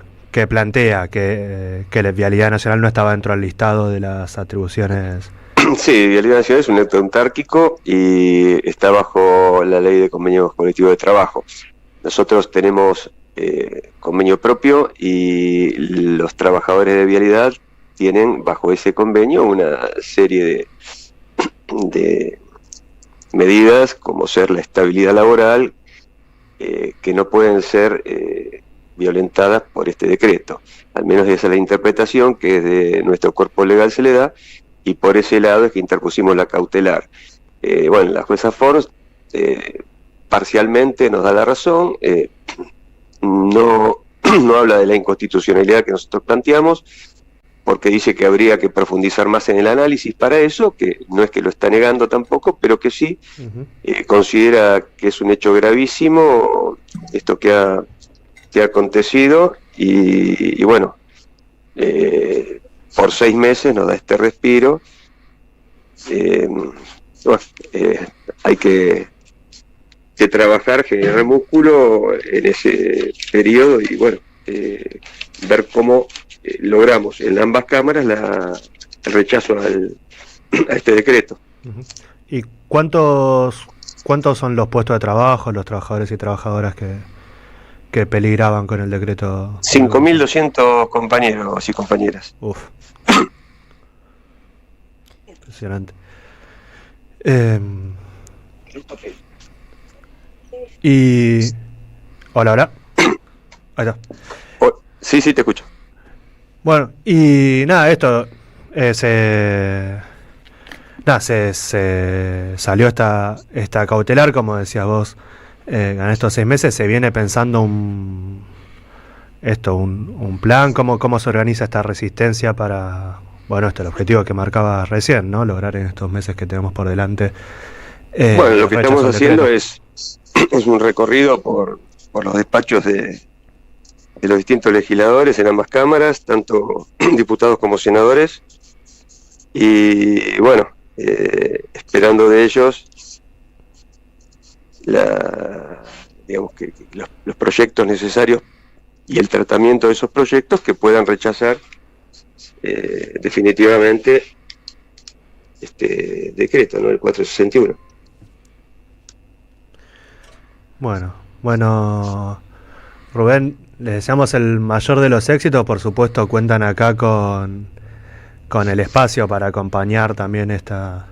plantea? Que la Vialidad Nacional no estaba dentro del listado de las atribuciones. Sí, Vialidad Nacional es un ente autárquico y está bajo la ley de convenios colectivos de trabajo. Nosotros tenemos convenio propio y los trabajadores de Vialidad tienen bajo ese convenio una serie de medidas, como ser la estabilidad laboral, que no pueden ser violentadas por este decreto. Al menos esa es la interpretación que desde nuestro cuerpo legal se le da, y por ese lado es que interpusimos la cautelar. Bueno, la jueza Forns parcialmente nos da la razón, no habla de la inconstitucionalidad que nosotros planteamos, porque dice que habría que profundizar más en el análisis para eso, que no es que lo está negando tampoco, pero que sí considera que es un hecho gravísimo esto que ha acontecido, y bueno, por 6 meses nos da este respiro. Hay que trabajar, generar músculo en ese periodo y, bueno, ver cómo logramos en ambas cámaras el rechazo a este decreto. ¿Y cuántos son los puestos de trabajo, los trabajadores y trabajadoras que peligraban con el decreto? 5.200 compañeros y compañeras. Uf. Impresionante. Y... Hola. Ahí está. Sí, te escucho. Bueno, y nada, esto se salió esta cautelar, como decías vos, en estos 6 meses se viene pensando un plan, cómo se organiza esta resistencia para, bueno, el objetivo que marcaba recién, ¿no? Lograr en estos meses que tenemos por delante. Bueno, lo que estamos haciendo es un recorrido por los despachos de los distintos legisladores en ambas cámaras, tanto diputados como senadores, y bueno, esperando de ellos digamos que los proyectos necesarios y el tratamiento de esos proyectos que puedan rechazar definitivamente este decreto, ¿no? El 461. Bueno, Rubén, les deseamos el mayor de los éxitos. Por supuesto, cuentan acá con el espacio para acompañar también esta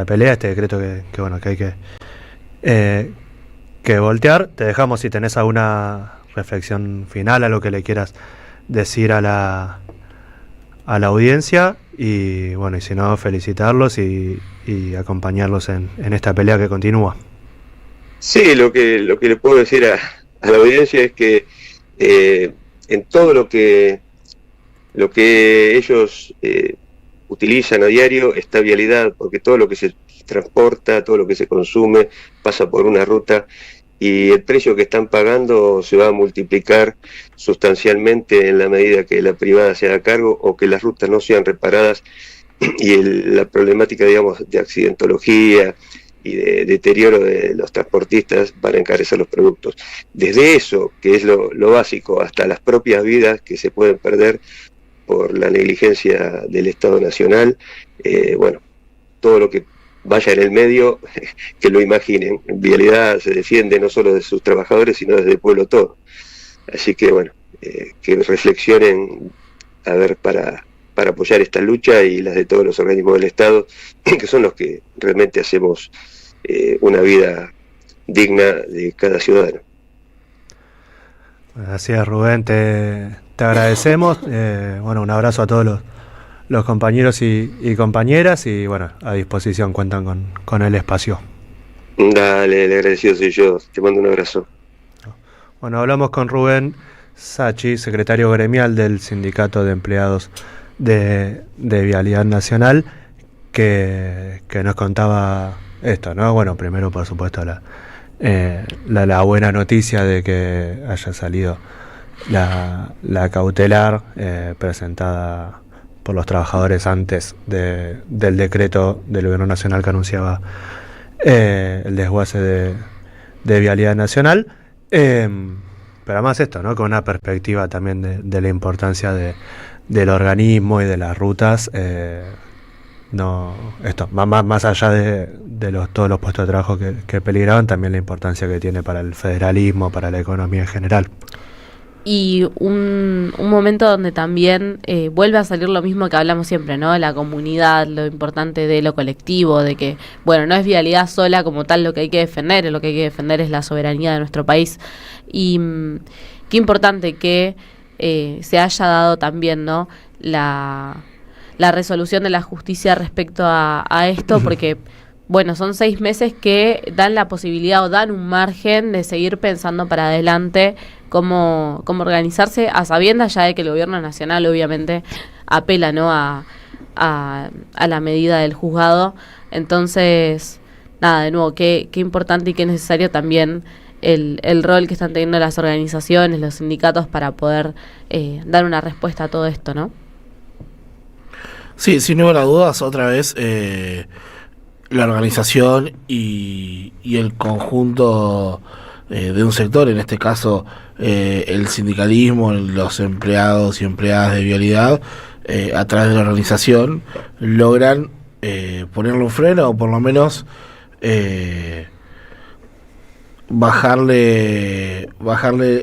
pelea, este decreto que hay que voltear. Te dejamos si tenés alguna reflexión final, a lo que le quieras decir a la audiencia, y bueno, y si no, felicitarlos y acompañarlos en esta pelea que continúa. Sí, lo que le puedo decir a la audiencia es que en todo lo que ellos utilizan a diario está vialidad, porque todo lo que se transporta, todo lo que se consume pasa por una ruta, y el precio que están pagando se va a multiplicar sustancialmente en la medida que la privada se haga cargo o que las rutas no sean reparadas, y la problemática, digamos, de accidentología y de deterioro de los transportistas van a encarecer los productos. Desde eso, que es lo básico, hasta las propias vidas que se pueden perder por la negligencia del Estado Nacional, bueno, todo lo que vaya en el medio, que lo imaginen. En Vialidad se defiende no solo de sus trabajadores, sino desde el pueblo todo. Así que bueno, que reflexionen a ver para apoyar esta lucha y las de todos los organismos del Estado, que son los que realmente hacemos una vida digna de cada ciudadano. Gracias, Rubén, te agradecemos. Bueno, un abrazo a todos los compañeros y compañeras, y bueno, a disposición, cuentan con el espacio. Dale, el agradecido soy yo, te mando un abrazo. Bueno, hablamos con Rubén Sachi, secretario gremial del Sindicato de Empleados de Vialidad Nacional, que nos contaba esto, ¿no? Bueno, primero, por supuesto, la buena noticia de que haya salido la cautelar presentada por los trabajadores antes del decreto del Gobierno Nacional que anunciaba el desguace de Vialidad Nacional, pero además esto, ¿no? Con una perspectiva también de la importancia del organismo y de las rutas, no, esto más allá de todos los puestos de trabajo que peligraban, también la importancia que tiene para el federalismo, para la economía en general. Y un momento donde también vuelve a salir lo mismo que hablamos siempre, ¿no? La comunidad, lo importante de lo colectivo, de que, bueno, no es Vialidad sola como tal lo que hay que defender, lo que hay que defender es la soberanía de nuestro país. Y qué importante que se haya dado también, ¿no? La resolución de la justicia respecto a esto, porque, bueno, son 6 meses que dan la posibilidad o dan un margen de seguir pensando para adelante cómo organizarse, a sabiendas ya de que el Gobierno Nacional obviamente apela, ¿no? a la medida del juzgado. Entonces, nada, de nuevo, qué importante y qué necesario también el rol que están teniendo las organizaciones, los sindicatos, para poder dar una respuesta a todo esto, ¿no? Sí, sin lugar a dudas, otra vez la organización y el conjunto de un sector, en este caso el sindicalismo, los empleados y empleadas de Vialidad, a través de la organización, logran ponerle un freno, o por lo menos bajarle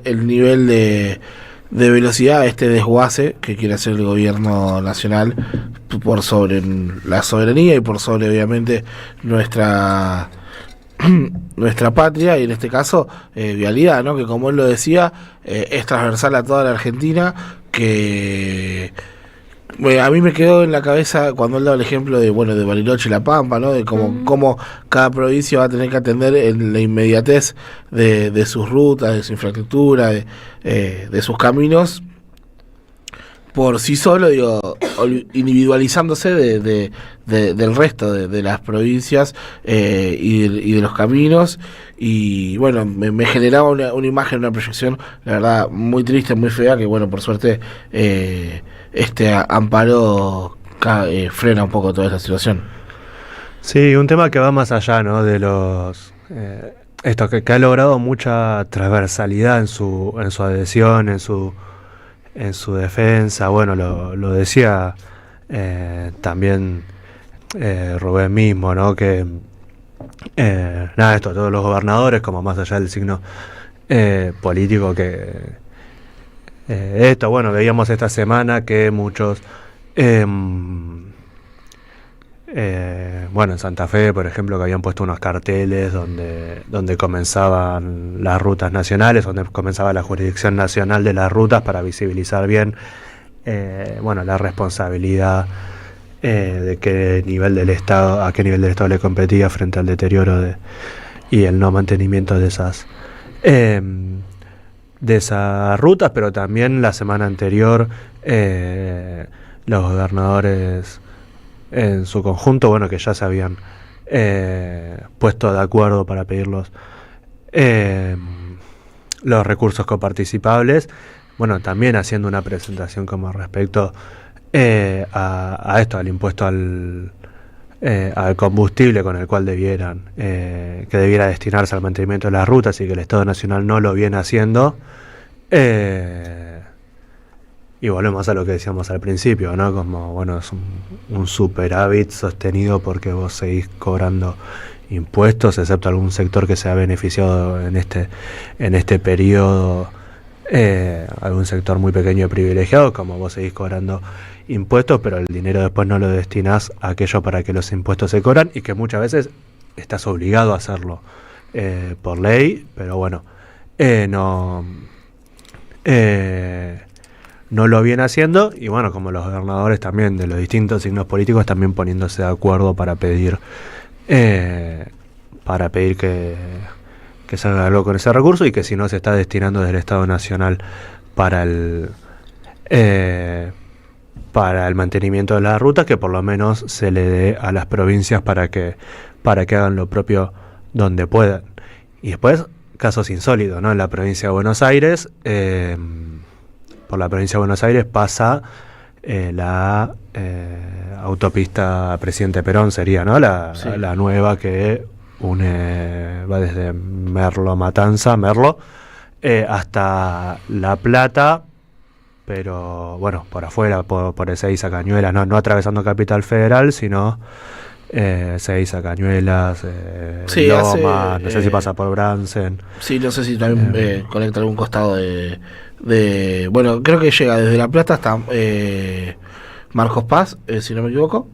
el nivel de velocidad a este desguace que quiere hacer el Gobierno Nacional por sobre la soberanía y por sobre, obviamente, nuestra patria, y en este caso Vialidad, ¿no? Que, como él lo decía, es transversal a toda la Argentina, que a mí me quedó en la cabeza cuando él daba el ejemplo de Bariloche y La Pampa, ¿no? De cómo cada provincia va a tener que atender en la inmediatez de sus rutas, de su infraestructura, de sus caminos, por sí solo, digo, individualizándose del resto de las provincias y de los caminos. Y bueno, me generaba una imagen, una proyección, la verdad, muy triste, muy fea, que bueno, por suerte este amparo frena un poco toda esta situación. Sí, un tema que va más allá, ¿no? De los... esto que ha logrado mucha transversalidad en su adhesión, en su defensa. Bueno, lo decía también Rubén mismo, ¿no? Que nada, esto, todos los gobernadores, como más allá del signo político que esto, bueno, veíamos esta semana que muchos bueno, en Santa Fe, por ejemplo, que habían puesto unos carteles donde comenzaban las rutas nacionales, donde comenzaba la jurisdicción nacional de las rutas para visibilizar bien bueno, la responsabilidad de qué nivel del Estado, a qué nivel del Estado le competía frente al deterioro y el no mantenimiento de esas rutas, pero también la semana anterior los gobernadores en su conjunto, bueno, que ya se habían puesto de acuerdo para pedir los recursos coparticipables, bueno, también haciendo una presentación como respecto a esto, al impuesto al combustible con el cual que debiera destinarse al mantenimiento de las rutas y que el Estado Nacional no lo viene haciendo. Y volvemos a lo que decíamos al principio, ¿no? Como, bueno, es un superávit sostenido porque vos seguís cobrando impuestos, excepto algún sector que se ha beneficiado en este periodo, algún sector muy pequeño y privilegiado, como vos seguís cobrando impuestos, pero el dinero después no lo destinás a aquello para que los impuestos se cobran y que muchas veces estás obligado a hacerlo por ley, pero bueno, no lo viene haciendo, y bueno, como los gobernadores también de los distintos signos políticos también poniéndose de acuerdo para pedir que se haga algo con ese recurso, y que si no se está destinando desde el Estado Nacional para el mantenimiento de las rutas, que por lo menos se le dé a las provincias para que hagan lo propio donde puedan. Y después, casos insólitos, ¿no? En la provincia de Buenos Aires, por la provincia de Buenos Aires pasa la autopista Presidente Perón, sería, ¿no? La nueva que va desde Matanza, Merlo, hasta La Plata, pero bueno, por afuera, por Ezeiza, Cañuelas, no atravesando Capital Federal, sino Ezeiza, Cañuelas, Loma, no sé si pasa por Bransen. Sí, no sé si también conecta algún costado de bueno, creo que llega desde La Plata hasta Marcos Paz, si no me equivoco.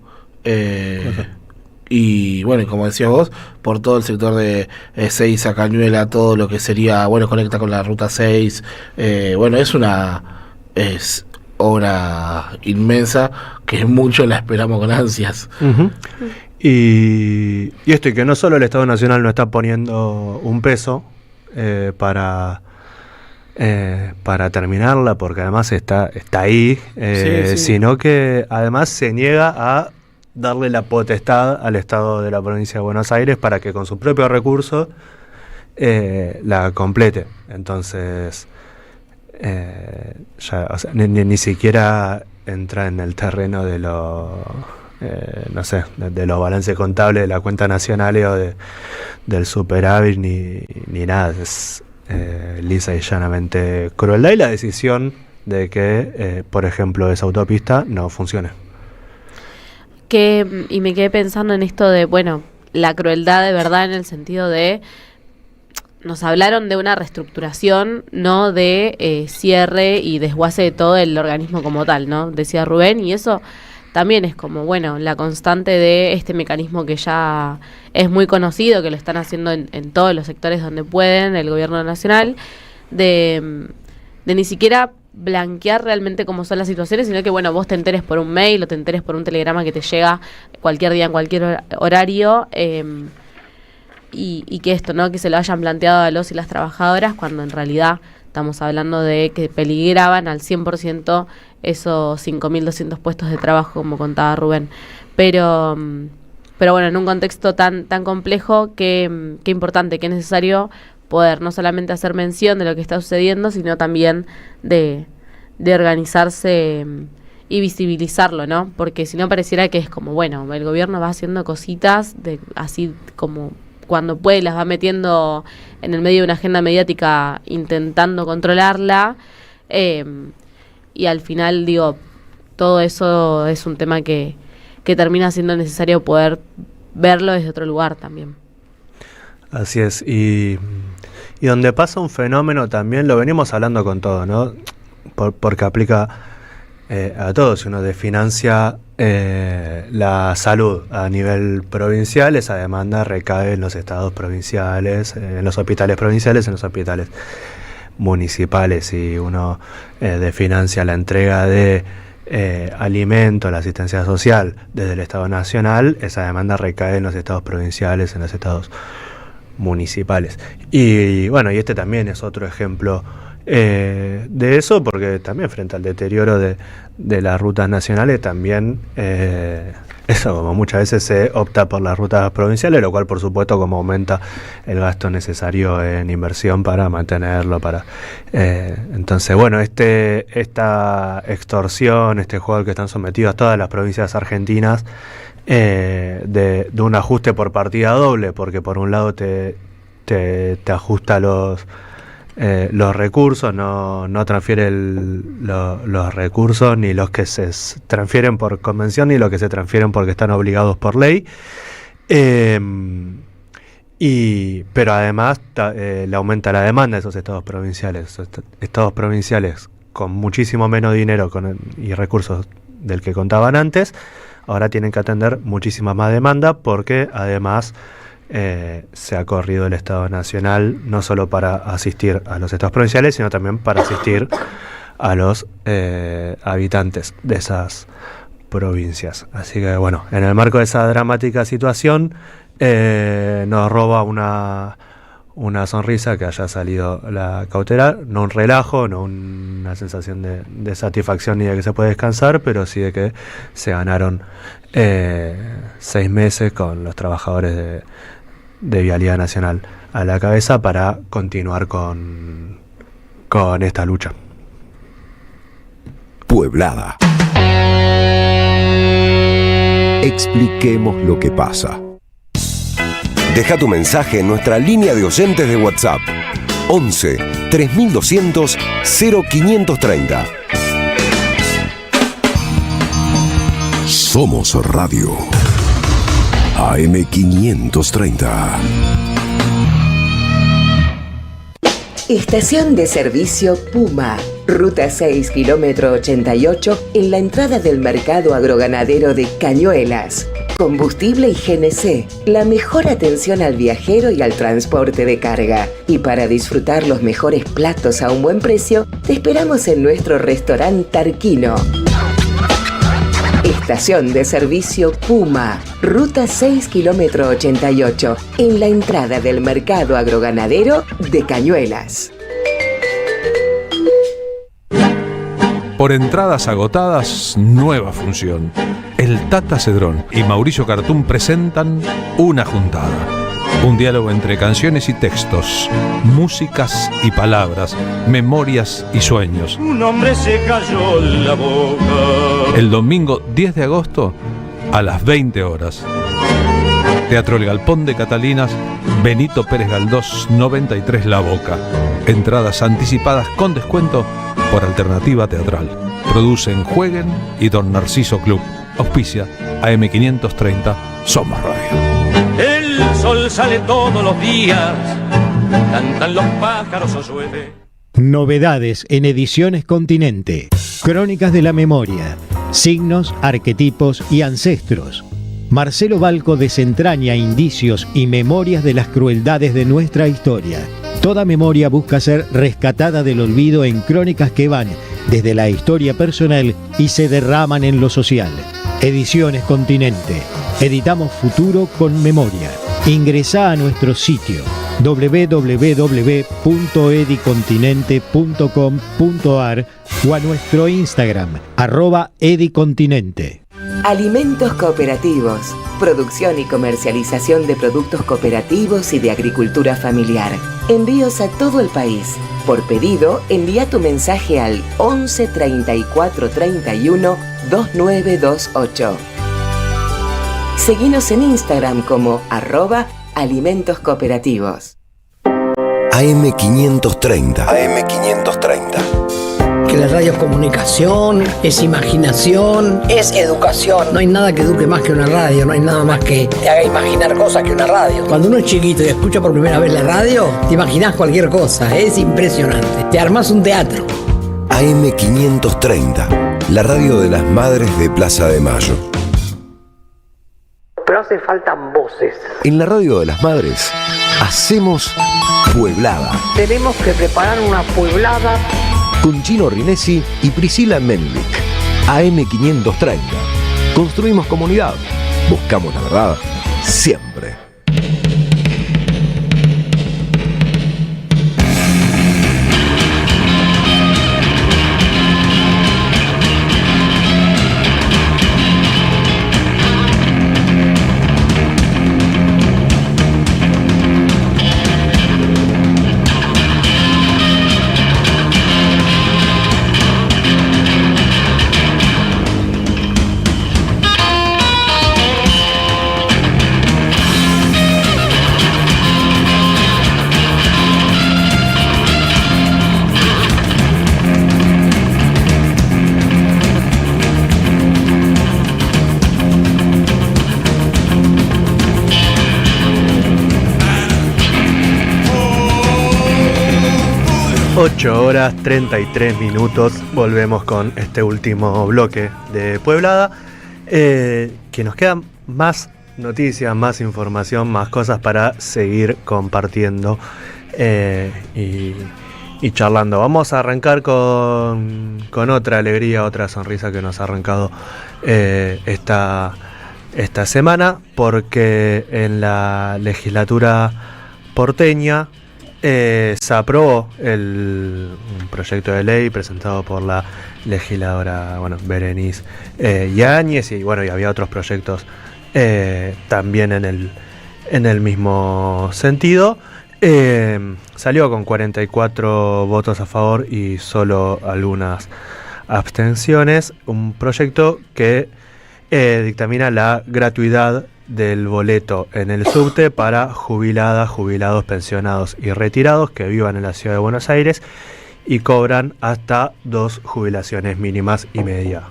Y bueno, como decías vos, por todo el sector de Ezeiza, Cañuela, todo lo que sería, bueno, conecta con la Ruta 6. Bueno, es obra inmensa que mucho la esperamos con ansias. Uh-huh. Y esto, y que no solo el Estado Nacional no está poniendo un peso para terminarla, porque además está ahí, sino que además se niega a darle la potestad al Estado de la provincia de Buenos Aires para que con sus propios recursos la complete. Entonces ya, o sea, ni siquiera entra en el terreno de no sé, de los balances contables de la cuenta nacional o del superávit ni nada. Es lisa y llanamente crueldad, y la decisión de que, por ejemplo, esa autopista no funcione. Y me quedé pensando en esto de, bueno, la crueldad de verdad, en el sentido de, nos hablaron de una reestructuración, no de cierre y desguace de todo el organismo como tal, ¿no? Decía Rubén, y eso también es como, bueno, la constante de este mecanismo que ya es muy conocido, que lo están haciendo en todos los sectores donde pueden, el gobierno nacional, de ni siquiera blanquear realmente cómo son las situaciones, sino que, bueno, vos te enteres por un mail o te enteres por un telegrama que te llega cualquier día en cualquier horario, y que esto, ¿no? Que se lo hayan planteado a los y las trabajadoras, cuando en realidad estamos hablando de que peligraban al 100% esos 5.200 puestos de trabajo, como contaba Rubén. Pero bueno, en un contexto tan complejo, qué importante, qué necesario poder no solamente hacer mención de lo que está sucediendo, sino también de organizarse y visibilizarlo, ¿no? Porque si no pareciera que es como, bueno, el gobierno va haciendo cositas, así como cuando puede las va metiendo en el medio de una agenda mediática intentando controlarla, y al final, digo, todo eso es un tema que termina siendo necesario poder verlo desde otro lugar también. Así es, y donde pasa un fenómeno también, lo venimos hablando con todo, ¿no? Porque aplica a todo. Si uno desfinancia la salud a nivel provincial, esa demanda recae en los estados provinciales, en los hospitales provinciales, en los hospitales municipales. Si uno desfinancia la entrega de alimento, la asistencia social desde el Estado Nacional, esa demanda recae en los estados provinciales, en los estados municipales. Y bueno, y este también es otro ejemplo de eso, porque también frente al deterioro de las rutas nacionales, también eso, como muchas veces se opta por las rutas provinciales, lo cual por supuesto como aumenta el gasto necesario en inversión para mantenerlo, entonces bueno, esta extorsión, este juego al que están sometidas todas las provincias argentinas, de un ajuste por partida doble, porque por un lado te ajusta los recursos, no transfiere los recursos, ni los que se transfieren por convención, ni los que se transfieren porque están obligados por ley, pero además le aumenta la demanda a esos estados provinciales con muchísimo menos dinero y recursos del que contaban antes. Ahora tienen que atender muchísima más demanda, porque además se ha corrido el Estado Nacional no solo para asistir a los estados provinciales, sino también para asistir a los habitantes de esas provincias. Así que bueno, en el marco de esa dramática situación, nos roba una sonrisa que haya salido la cautelar, no un relajo, no una sensación de satisfacción ni de que se puede descansar, pero sí de que se ganaron 6 meses con los trabajadores de Vialidad Nacional a la cabeza para continuar con esta lucha. Pueblada. Expliquemos lo que pasa. Deja tu mensaje en nuestra línea de oyentes de WhatsApp 11 3200 0530. Somos Radio AM530. Estación de servicio Puma, ruta 6, kilómetro 88, en la entrada del mercado agroganadero de Cañuelas. Combustible y GNC, la mejor atención al viajero y al transporte de carga. Y para disfrutar los mejores platos a un buen precio, te esperamos en nuestro restaurante Tarquino. Estación de servicio Puma, ruta 6, kilómetro 88, en la entrada del mercado agroganadero de Cañuelas. Por entradas agotadas, nueva función. El Tata Cedrón y Mauricio Cartún presentan Una Juntada. Un diálogo entre canciones y textos, músicas y palabras, memorias y sueños. Un hombre se cayó en la boca. El domingo 10 de agosto a las 20 horas. Teatro El Galpón de Catalinas, Benito Pérez Galdós, 93 La Boca. Entradas anticipadas con descuento por Alternativa Teatral. Producen Jueguen y Don Narciso Club. Auspicia AM530, Somos Radio. El sol sale todos los días, cantan los pájaros o llueve. Novedades en Ediciones Continente. Crónicas de la memoria, signos, arquetipos y ancestros. Marcelo Balco desentraña indicios y memorias de las crueldades de nuestra historia. Toda memoria busca ser rescatada del olvido en crónicas que van desde la historia personal y se derraman en lo social. Ediciones Continente. Editamos futuro con memoria. Ingresá a nuestro sitio www.edicontinente.com.ar o a nuestro Instagram @edicontinente. Alimentos cooperativos. Producción y comercialización de productos cooperativos y de agricultura familiar. Envíos a todo el país. Por pedido, envía tu mensaje al 11 34 31 2928. Seguinos en Instagram como @alimentoscooperativos. AM530. AM530. Que la radio es comunicación, es imaginación, es educación. No hay nada que eduque más que una radio, no hay nada más que te haga imaginar cosas que una radio. Cuando uno es chiquito y escucha por primera vez la radio, te imaginás cualquier cosa, es impresionante. Te armás un teatro. AM530, la radio de las madres de Plaza de Mayo. Pero hace faltan voces. En la radio de las madres, hacemos Pueblada. Tenemos que preparar una pueblada. Con Chino Rinesi y Priscila Menlik. AM530. Construimos comunidad. Buscamos la verdad siempre. Horas 33 minutos, volvemos con este último bloque de Pueblada, que nos quedan más noticias, más información, más cosas para seguir compartiendo y charlando. Vamos a arrancar con otra alegría, otra sonrisa que nos ha arrancado esta semana, porque en la legislatura porteña se aprobó un proyecto de ley presentado por la legisladora Berenice Yáñez, y había otros proyectos también en el mismo sentido. Salió con 44 votos a favor y solo algunas abstenciones. Un proyecto que dictamina la gratuidad del boleto en el subte para jubiladas, jubilados, pensionados y retirados que vivan en la ciudad de Buenos Aires y cobran hasta 2 jubilaciones mínimas y media.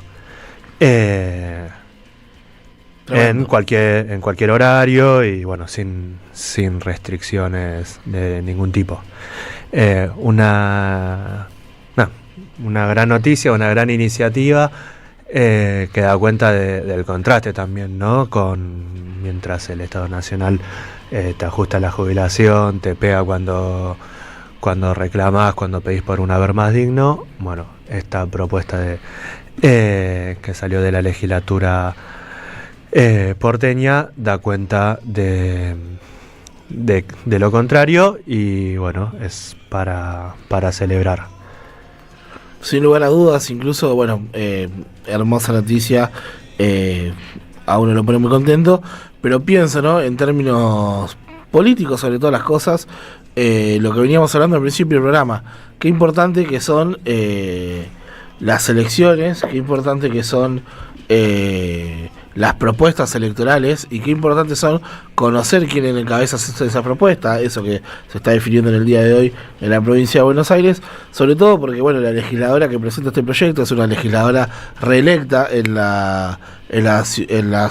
En cualquier horario y sin restricciones de ningún tipo. Una gran noticia, una gran iniciativa que da cuenta del contraste también, ¿no? Mientras el Estado Nacional te ajusta la jubilación, te pega cuando reclamás, cuando pedís por un haber más digno. Esta propuesta que salió de la legislatura porteña da cuenta de lo contrario y es para celebrar. Sin lugar a dudas, incluso, hermosa noticia, a uno lo pone muy contento, pero pienso, ¿no?, en términos políticos, sobre todas las cosas, lo que veníamos hablando al principio del programa, qué importante que son las elecciones, qué importante que son las propuestas electorales y qué importante son conocer quién encabeza esa propuesta, eso que se está definiendo en el día de hoy en la provincia de Buenos Aires, sobre todo porque la legisladora que presenta este proyecto es una legisladora reelecta en la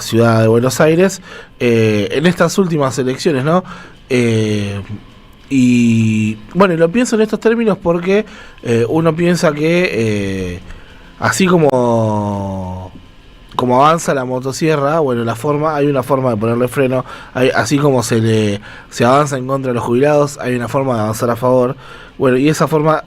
ciudad de Buenos Aires en estas últimas elecciones, ¿no? Y lo pienso en estos términos porque uno piensa que así como avanza la motosierra, hay una forma de ponerle freno, así como se avanza en contra de los jubilados, hay una forma de avanzar a favor. Y esa forma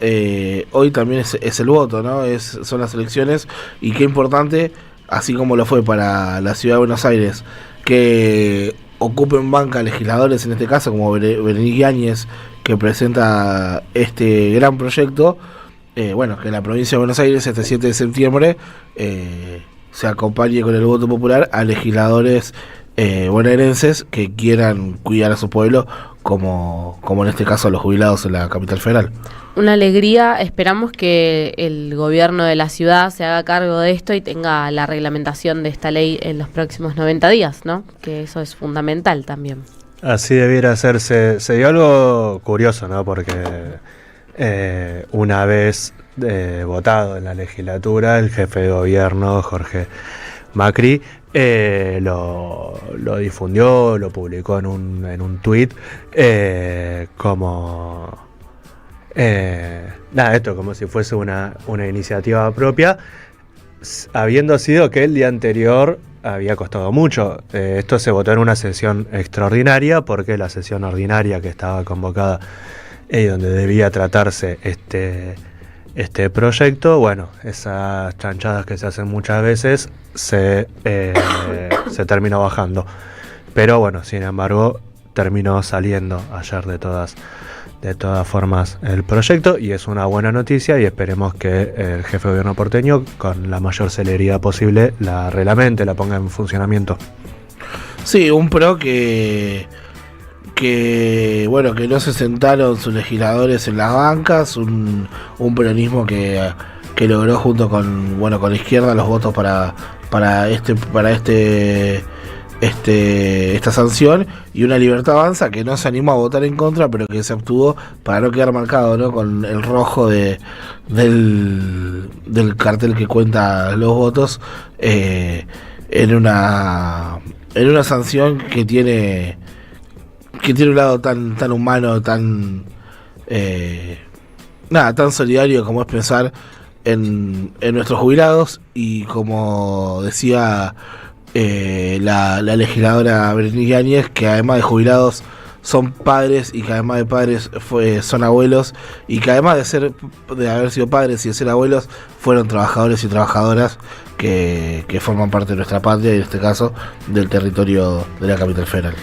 hoy también es el voto, ¿no? Son las elecciones, y qué importante, así como lo fue para la ciudad de Buenos Aires, que ocupen banca legisladores, en este caso como Berenice Yáñez, que presenta este gran proyecto, que la provincia de Buenos Aires este 7 de septiembre se acompañe con el voto popular a legisladores bonaerenses que quieran cuidar a su pueblo, como en este caso a los jubilados en la capital federal. Una alegría, esperamos que el gobierno de la ciudad se haga cargo de esto y tenga la reglamentación de esta ley en los próximos 90 días, ¿no? Que eso es fundamental también. Así debiera hacerse. Se dio algo curioso, ¿no? Porque una vez votado en la legislatura, el jefe de gobierno, Jorge Macri, lo difundió, lo publicó en un tuit como esto como si fuese una iniciativa propia, habiendo sido que el día anterior había costado mucho. Esto se votó en una sesión extraordinaria, porque la sesión ordinaria que estaba convocada y donde debía tratarse este proyecto, bueno, esas chanchadas que se hacen muchas veces se terminó bajando, pero bueno, sin embargo terminó saliendo ayer de todas formas el proyecto, y es una buena noticia, y esperemos que el jefe de gobierno porteño con la mayor celeridad posible la reglamente, la ponga en funcionamiento. Sí, un PRO que bueno, que no se sentaron sus legisladores en las bancas, un peronismo que logró junto con la izquierda los votos para esta sanción, y una Libertad Avanza que no se animó a votar en contra, pero que se abstuvo para no quedar marcado, ¿no?, con el rojo del cartel que cuenta los votos, en una sanción que tiene un lado tan humano, tan solidario como es pensar en nuestros jubilados, y como decía la legisladora Berenice Yáñez, que además de jubilados son padres, y que además de padres son abuelos, y que además de haber sido padres y de ser abuelos, fueron trabajadores y trabajadoras que forman parte de nuestra patria, y en este caso del territorio de la capital federal.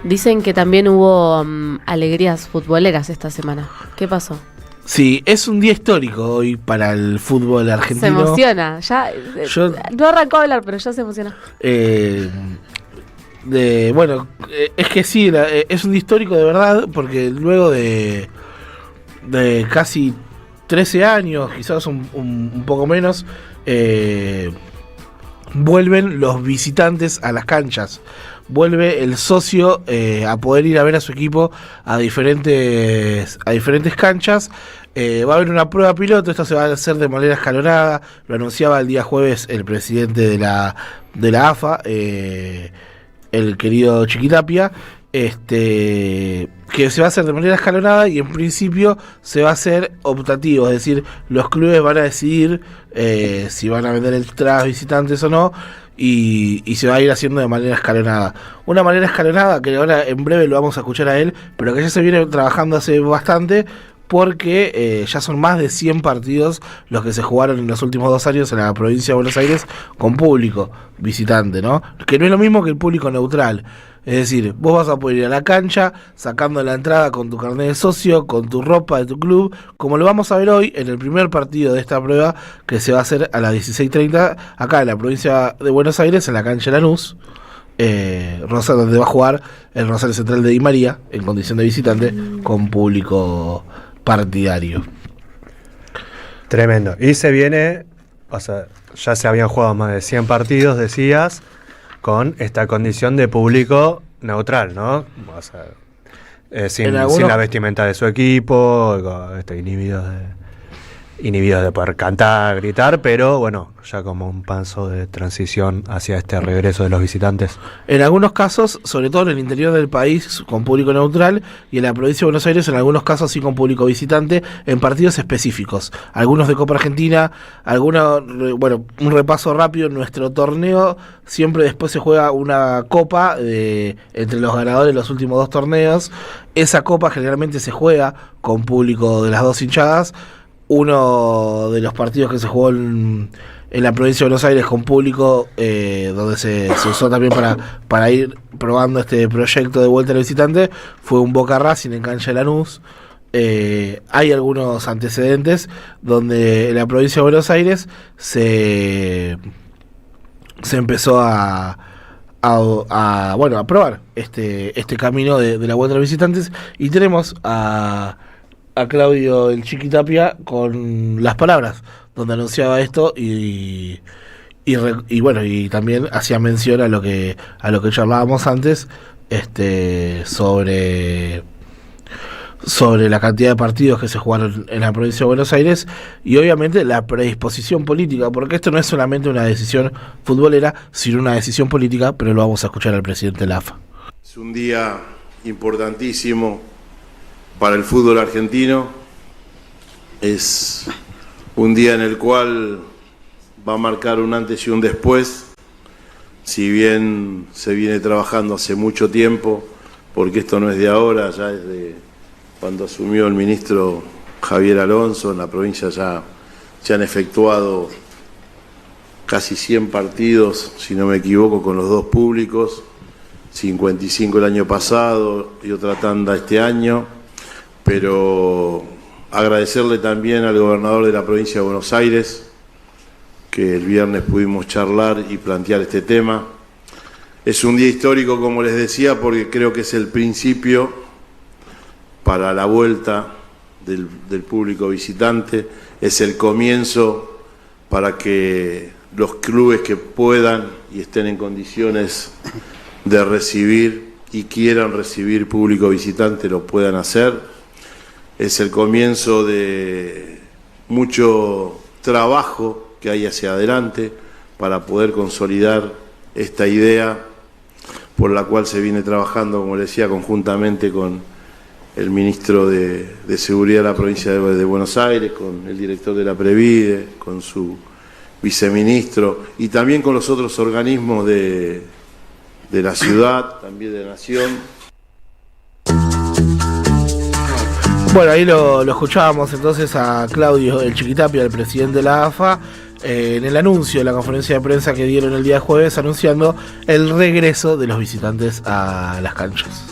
Dicen que también hubo alegrías futboleras esta semana. ¿Qué pasó? Sí, es un día histórico hoy para el fútbol argentino. Se emociona, ya no arrancó a hablar, pero ya se emociona. Es que sí, es un día histórico de verdad, porque luego de casi 13 años, quizás un poco menos, vuelven los visitantes a las canchas. Vuelve el socio a poder ir a ver a su equipo a diferentes canchas. Va a haber una prueba piloto, esto se va a hacer de manera escalonada, lo anunciaba el día jueves el presidente de la AFA, el querido Chiquitapia, que se va a hacer de manera escalonada, y en principio se va a hacer optativo, es decir, los clubes van a decidir si van a vender entradas visitantes o no, y se va a ir haciendo de manera escalonada. Una manera escalonada que ahora en breve lo vamos a escuchar a él, pero que ya se viene trabajando hace bastante, porque ya son más de 100 partidos los que se jugaron en los últimos 2 años en la provincia de Buenos Aires con público visitante, ¿no? Que no es lo mismo que el público neutral. Es decir, vos vas a poder ir a la cancha sacando la entrada con tu carnet de socio, con tu ropa de tu club, como lo vamos a ver hoy en el primer partido de esta prueba, que se va a hacer a las 16:30 acá en la provincia de Buenos Aires, en la cancha Lanús, donde va a jugar el Rosario Central de Di María en condición de visitante con público partidario. Tremendo. Y se viene, o sea, ya se habían jugado más de 100 partidos, decías, con esta condición de público neutral, ¿no? O sea, sin la vestimenta de su equipo, inhibidos de poder cantar, gritar, pero bueno, ya como un paso de transición hacia este regreso de los visitantes. En algunos casos, sobre todo en el interior del país, con público neutral, y en la provincia de Buenos Aires, en algunos casos sí con público visitante, en partidos específicos. Algunos de Copa Argentina, un repaso rápido, en nuestro torneo siempre después se juega una copa entre los ganadores de los últimos 2 torneos. Esa copa generalmente se juega con público de las 2 hinchadas. Uno de los partidos que se jugó en la provincia de Buenos Aires con público, donde se usó también para ir probando este proyecto de vuelta al visitante, fue un Boca Racing en cancha de Lanús. Hay algunos antecedentes donde en la provincia de Buenos Aires se se empezó a probar este camino de la vuelta a los visitantes, y tenemos a Claudio el Chiqui Tapia con las palabras donde anunciaba esto y también hacía mención a lo que charlábamos antes, sobre la cantidad de partidos que se jugaron en la provincia de Buenos Aires, y obviamente la predisposición política, porque esto no es solamente una decisión futbolera, sino una decisión política, pero lo vamos a escuchar al presidente de la AFA. Es un día importantísimo para el fútbol argentino, es un día en el cual va a marcar un antes y un después, si bien se viene trabajando hace mucho tiempo, porque esto no es de ahora, ya es de cuando asumió el ministro Javier Alonso. En la provincia ya se han efectuado casi 100 partidos, si no me equivoco, con los dos públicos, 55 el año pasado y otra tanda este año, pero agradecerle también al gobernador de la provincia de Buenos Aires, que el viernes pudimos charlar y plantear este tema. Es un día histórico, como les decía, porque creo que es el principio para la vuelta del público visitante, es el comienzo para que los clubes que puedan y estén en condiciones de recibir y quieran recibir público visitante lo puedan hacer. Es el comienzo de mucho trabajo que hay hacia adelante para poder consolidar esta idea por la cual se viene trabajando, como les decía, conjuntamente con el ministro de Seguridad de la provincia de Buenos Aires, con el director de la Previde, con su viceministro y también con los otros organismos de la ciudad, también de la nación. Bueno, ahí lo escuchábamos entonces a Claudio el Chiqui Tapia, el presidente de la AFA, en el anuncio de la conferencia de prensa que dieron el día jueves, anunciando el regreso de los visitantes a las canchas.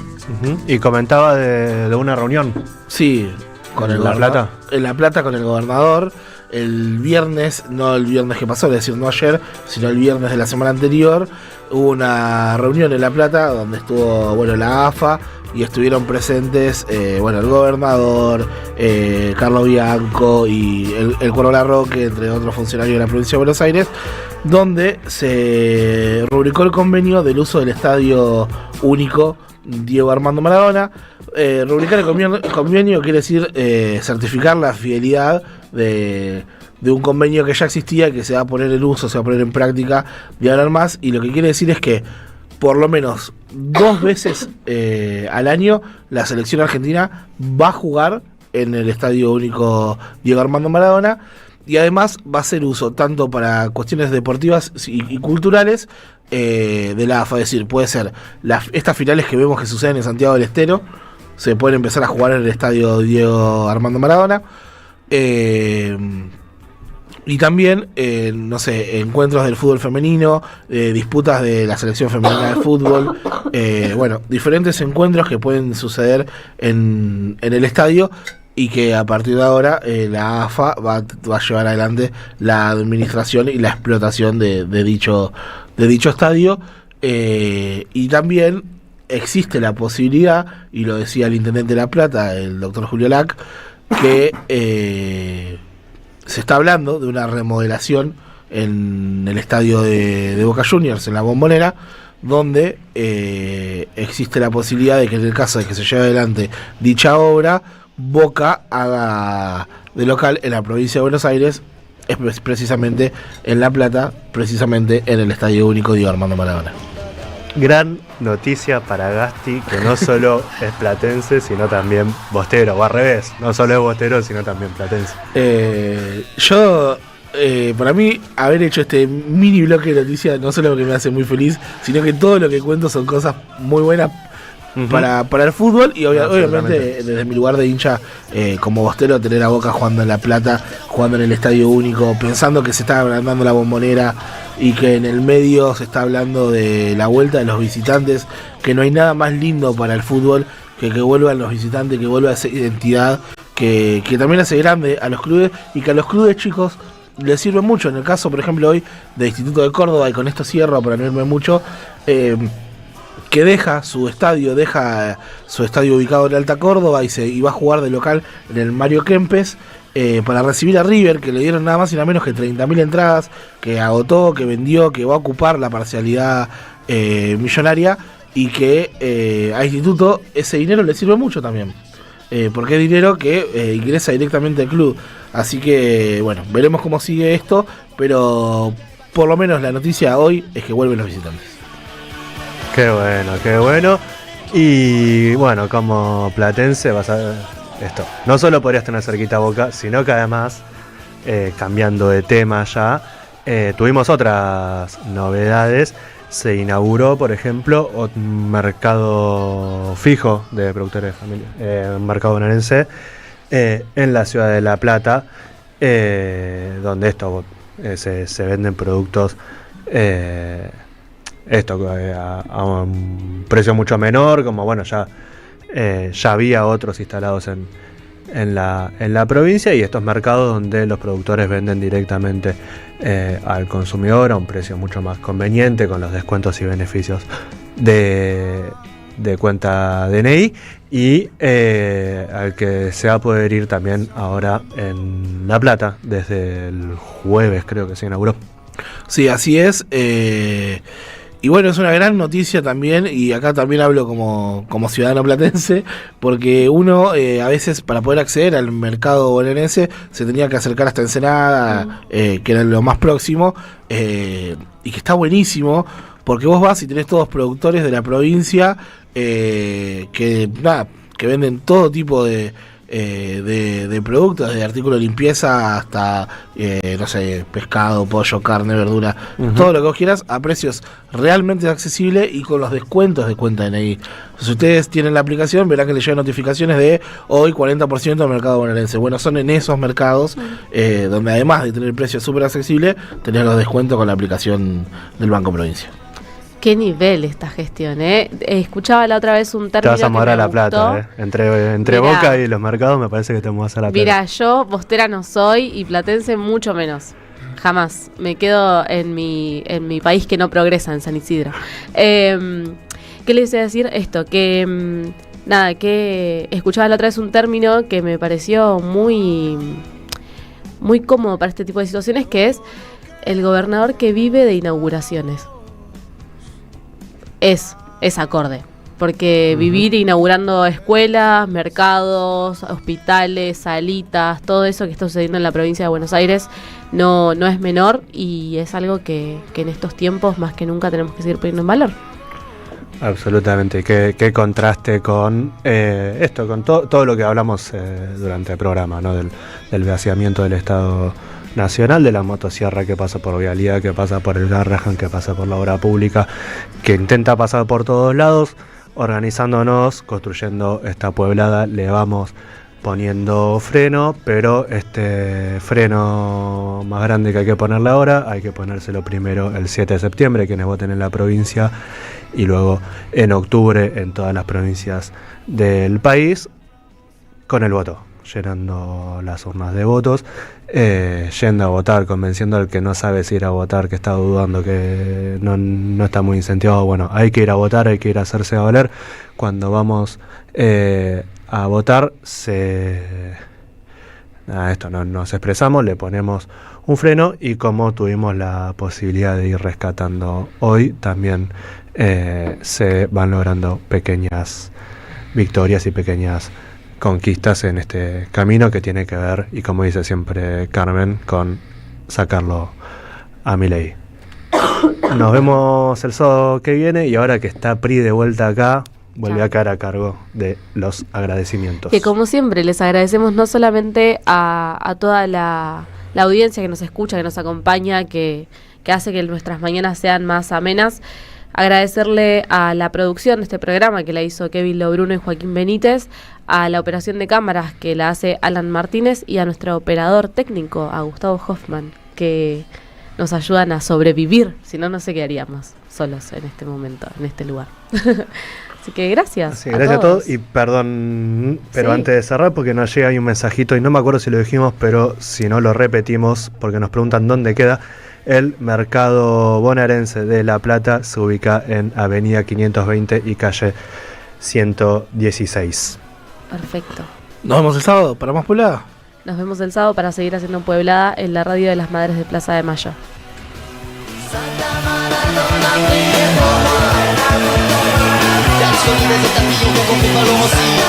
Y comentaba de una reunión. Sí, con ¿En La Plata? En La Plata con el gobernador. El viernes, no el viernes que pasó, es decir, no ayer, sino el viernes de la semana anterior, hubo una reunión en La Plata donde estuvo la AFA y estuvieron presentes el gobernador, Carlos Bianco y el Cuervo Larroque, entre otros funcionarios de la provincia de Buenos Aires, donde se rubricó el convenio del uso del Estadio Único Diego Armando Maradona. Rubricar el convenio quiere decir certificar la fidelidad de un convenio que ya existía, que se va a poner en uso, se va a poner en práctica de ahora en más, y lo que quiere decir es que por lo menos 2 veces al año la selección argentina va a jugar en el Estadio Único Diego Armando Maradona, y además va a hacer uso tanto para cuestiones deportivas y culturales de la AFA, es decir, puede ser estas finales que vemos que suceden en Santiago del Estero, se pueden empezar a jugar en el Estadio Diego Armando Maradona, y también, encuentros del fútbol femenino, disputas de la selección femenina de fútbol, diferentes encuentros que pueden suceder en el estadio, y que a partir de ahora la AFA va a llevar adelante la administración y la explotación de dicho estadio, y también existe la posibilidad, y lo decía el intendente de La Plata, el doctor Julio Lac, que se está hablando de una remodelación en el estadio de Boca Juniors, en la Bombonera, donde existe la posibilidad de que en el caso de que se lleve adelante dicha obra, Boca haga de local en la provincia de Buenos Aires, es precisamente en La Plata, precisamente en el Estadio Único Diego Armando Maradona. Gran noticia para Gasti, que no solo es platense, sino también bostero, o al revés, no solo es bostero, sino también platense. Para mí, haber hecho este mini bloque de noticias no solo que me hace muy feliz, sino que todo lo que cuento son cosas muy buenas para el fútbol, y obviamente desde mi lugar de hincha como bostero, tener a Boca jugando en La Plata, jugando en el Estadio Único, pensando que se está agrandando la Bombonera y que en el medio se está hablando de la vuelta de los visitantes, que no hay nada más lindo para el fútbol que vuelvan los visitantes, que vuelva esa identidad que también hace grande a los clubes, y que a los clubes chicos le sirve mucho. En el caso, por ejemplo, hoy del Instituto de Córdoba, y con esto cierro para no irme mucho, que deja su estadio ubicado en Alta Córdoba y va a jugar de local en el Mario Kempes para recibir a River, que le dieron nada más y nada menos que 30.000 entradas, que agotó, que vendió, que va a ocupar la parcialidad millonaria, y que a Instituto ese dinero le sirve mucho también, porque es dinero que ingresa directamente al club. Así que bueno, veremos cómo sigue esto, pero por lo menos la noticia hoy es que vuelven los visitantes. Qué bueno, qué bueno. Y bueno, como platense vas a ver esto. No solo podrías tener cerquita a Boca, sino que además, cambiando de tema ya, tuvimos otras novedades. Se inauguró, por ejemplo, un mercado fijo de productores de familia, un mercado bonaerense, en la ciudad de La Plata, donde se venden productos a un precio mucho menor, como bueno, ya había otros instalados en la provincia, y estos mercados donde los productores venden directamente al consumidor a un precio mucho más conveniente, con los descuentos y beneficios de cuenta DNI, y al que se va a poder ir también ahora en La Plata desde el jueves, creo que se inauguró. Sí, así es. Y bueno, es una gran noticia también, y acá también hablo como ciudadano platense, porque uno a veces para poder acceder al mercado bonaerense se tenía que acercar hasta Ensenada, que era lo más próximo, y que está buenísimo, porque vos vas y tenés todos productores de la provincia que venden todo tipo de productos, desde artículos de limpieza hasta, no sé, pescado, pollo, carne, verdura, todo lo que vos quieras, a precios realmente accesibles y con los descuentos de cuenta DNI. Si ustedes tienen la aplicación, verán que les llegan notificaciones de hoy 40% del mercado bonaerense. Bueno, son en esos mercados donde, además de tener el precio súper accesible, tenés los descuentos con la aplicación del Banco Provincia. Qué nivel esta gestión, escuchaba la otra vez un término. Te vas a mudar a La Plata, Entre Mirá, Boca y los mercados me parece que te mudas a La Plata. Mira, yo bostera no soy y platense mucho menos. Jamás. Me quedo en mi país que no progresa, en San Isidro. ¿Qué les iba a decir? Esto, que escuchaba la otra vez un término que me pareció muy, muy cómodo para este tipo de situaciones, que es el gobernador que vive de inauguraciones. Es acorde, porque vivir inaugurando escuelas, mercados, hospitales, salitas, todo eso que está sucediendo en la provincia de Buenos Aires no es menor, y es algo que en estos tiempos más que nunca tenemos que seguir poniendo en valor. Absolutamente, qué contraste con con todo lo que hablamos durante el programa, ¿no? Del vaciamiento del Estado Nacional, de la motosierra que pasa por Vialidad, que pasa por el Garrahan, que pasa por la obra pública, que intenta pasar por todos lados. Organizándonos, construyendo esta pueblada, le vamos poniendo freno, pero este freno más grande que hay que ponerle ahora, hay que ponérselo primero el 7 de septiembre, quienes voten en la provincia, y luego en octubre en todas las provincias del país, con el voto, llenando las urnas de votos, yendo a votar, convenciendo al que no sabe si ir a votar, que está dudando, que no está muy incentivado. Bueno, hay que ir a votar, hay que ir a hacerse valer. Cuando vamos a votar, nos expresamos, le ponemos un freno, y como tuvimos la posibilidad de ir rescatando hoy, también se van logrando pequeñas victorias y pequeñas conquistas en este camino que tiene que ver, y como dice siempre Carmen, con sacarlo a Milei. Nos vemos el sábado que viene, y ahora que está Pri de vuelta acá, vuelve a quedar a cargo de los agradecimientos. Que como siempre les agradecemos no solamente a toda la audiencia que nos escucha, que nos acompaña, que hace que nuestras mañanas sean más amenas. Agradecerle a la producción de este programa, que la hizo Kevin Lobruno y Joaquín Benítez, a la operación de cámaras, que la hace Alan Martínez, y a nuestro operador técnico, a Gustavo Hoffman, que nos ayudan a sobrevivir, si no, no sé qué haríamos solos en este momento, en este lugar. Así que gracias. Sí, gracias a todos y perdón, pero Sí. antes de cerrar, porque nos llega ahí un mensajito y no me acuerdo si lo dijimos, pero si no lo repetimos, porque nos preguntan dónde queda. El mercado bonaerense de La Plata se ubica en Avenida 520 y calle 116. Perfecto. Nos vemos el sábado para más Pueblada. Nos vemos el sábado para seguir haciendo Pueblada en la radio de las Madres de Plaza de Mayo. Canciones de Castillo que ocupa los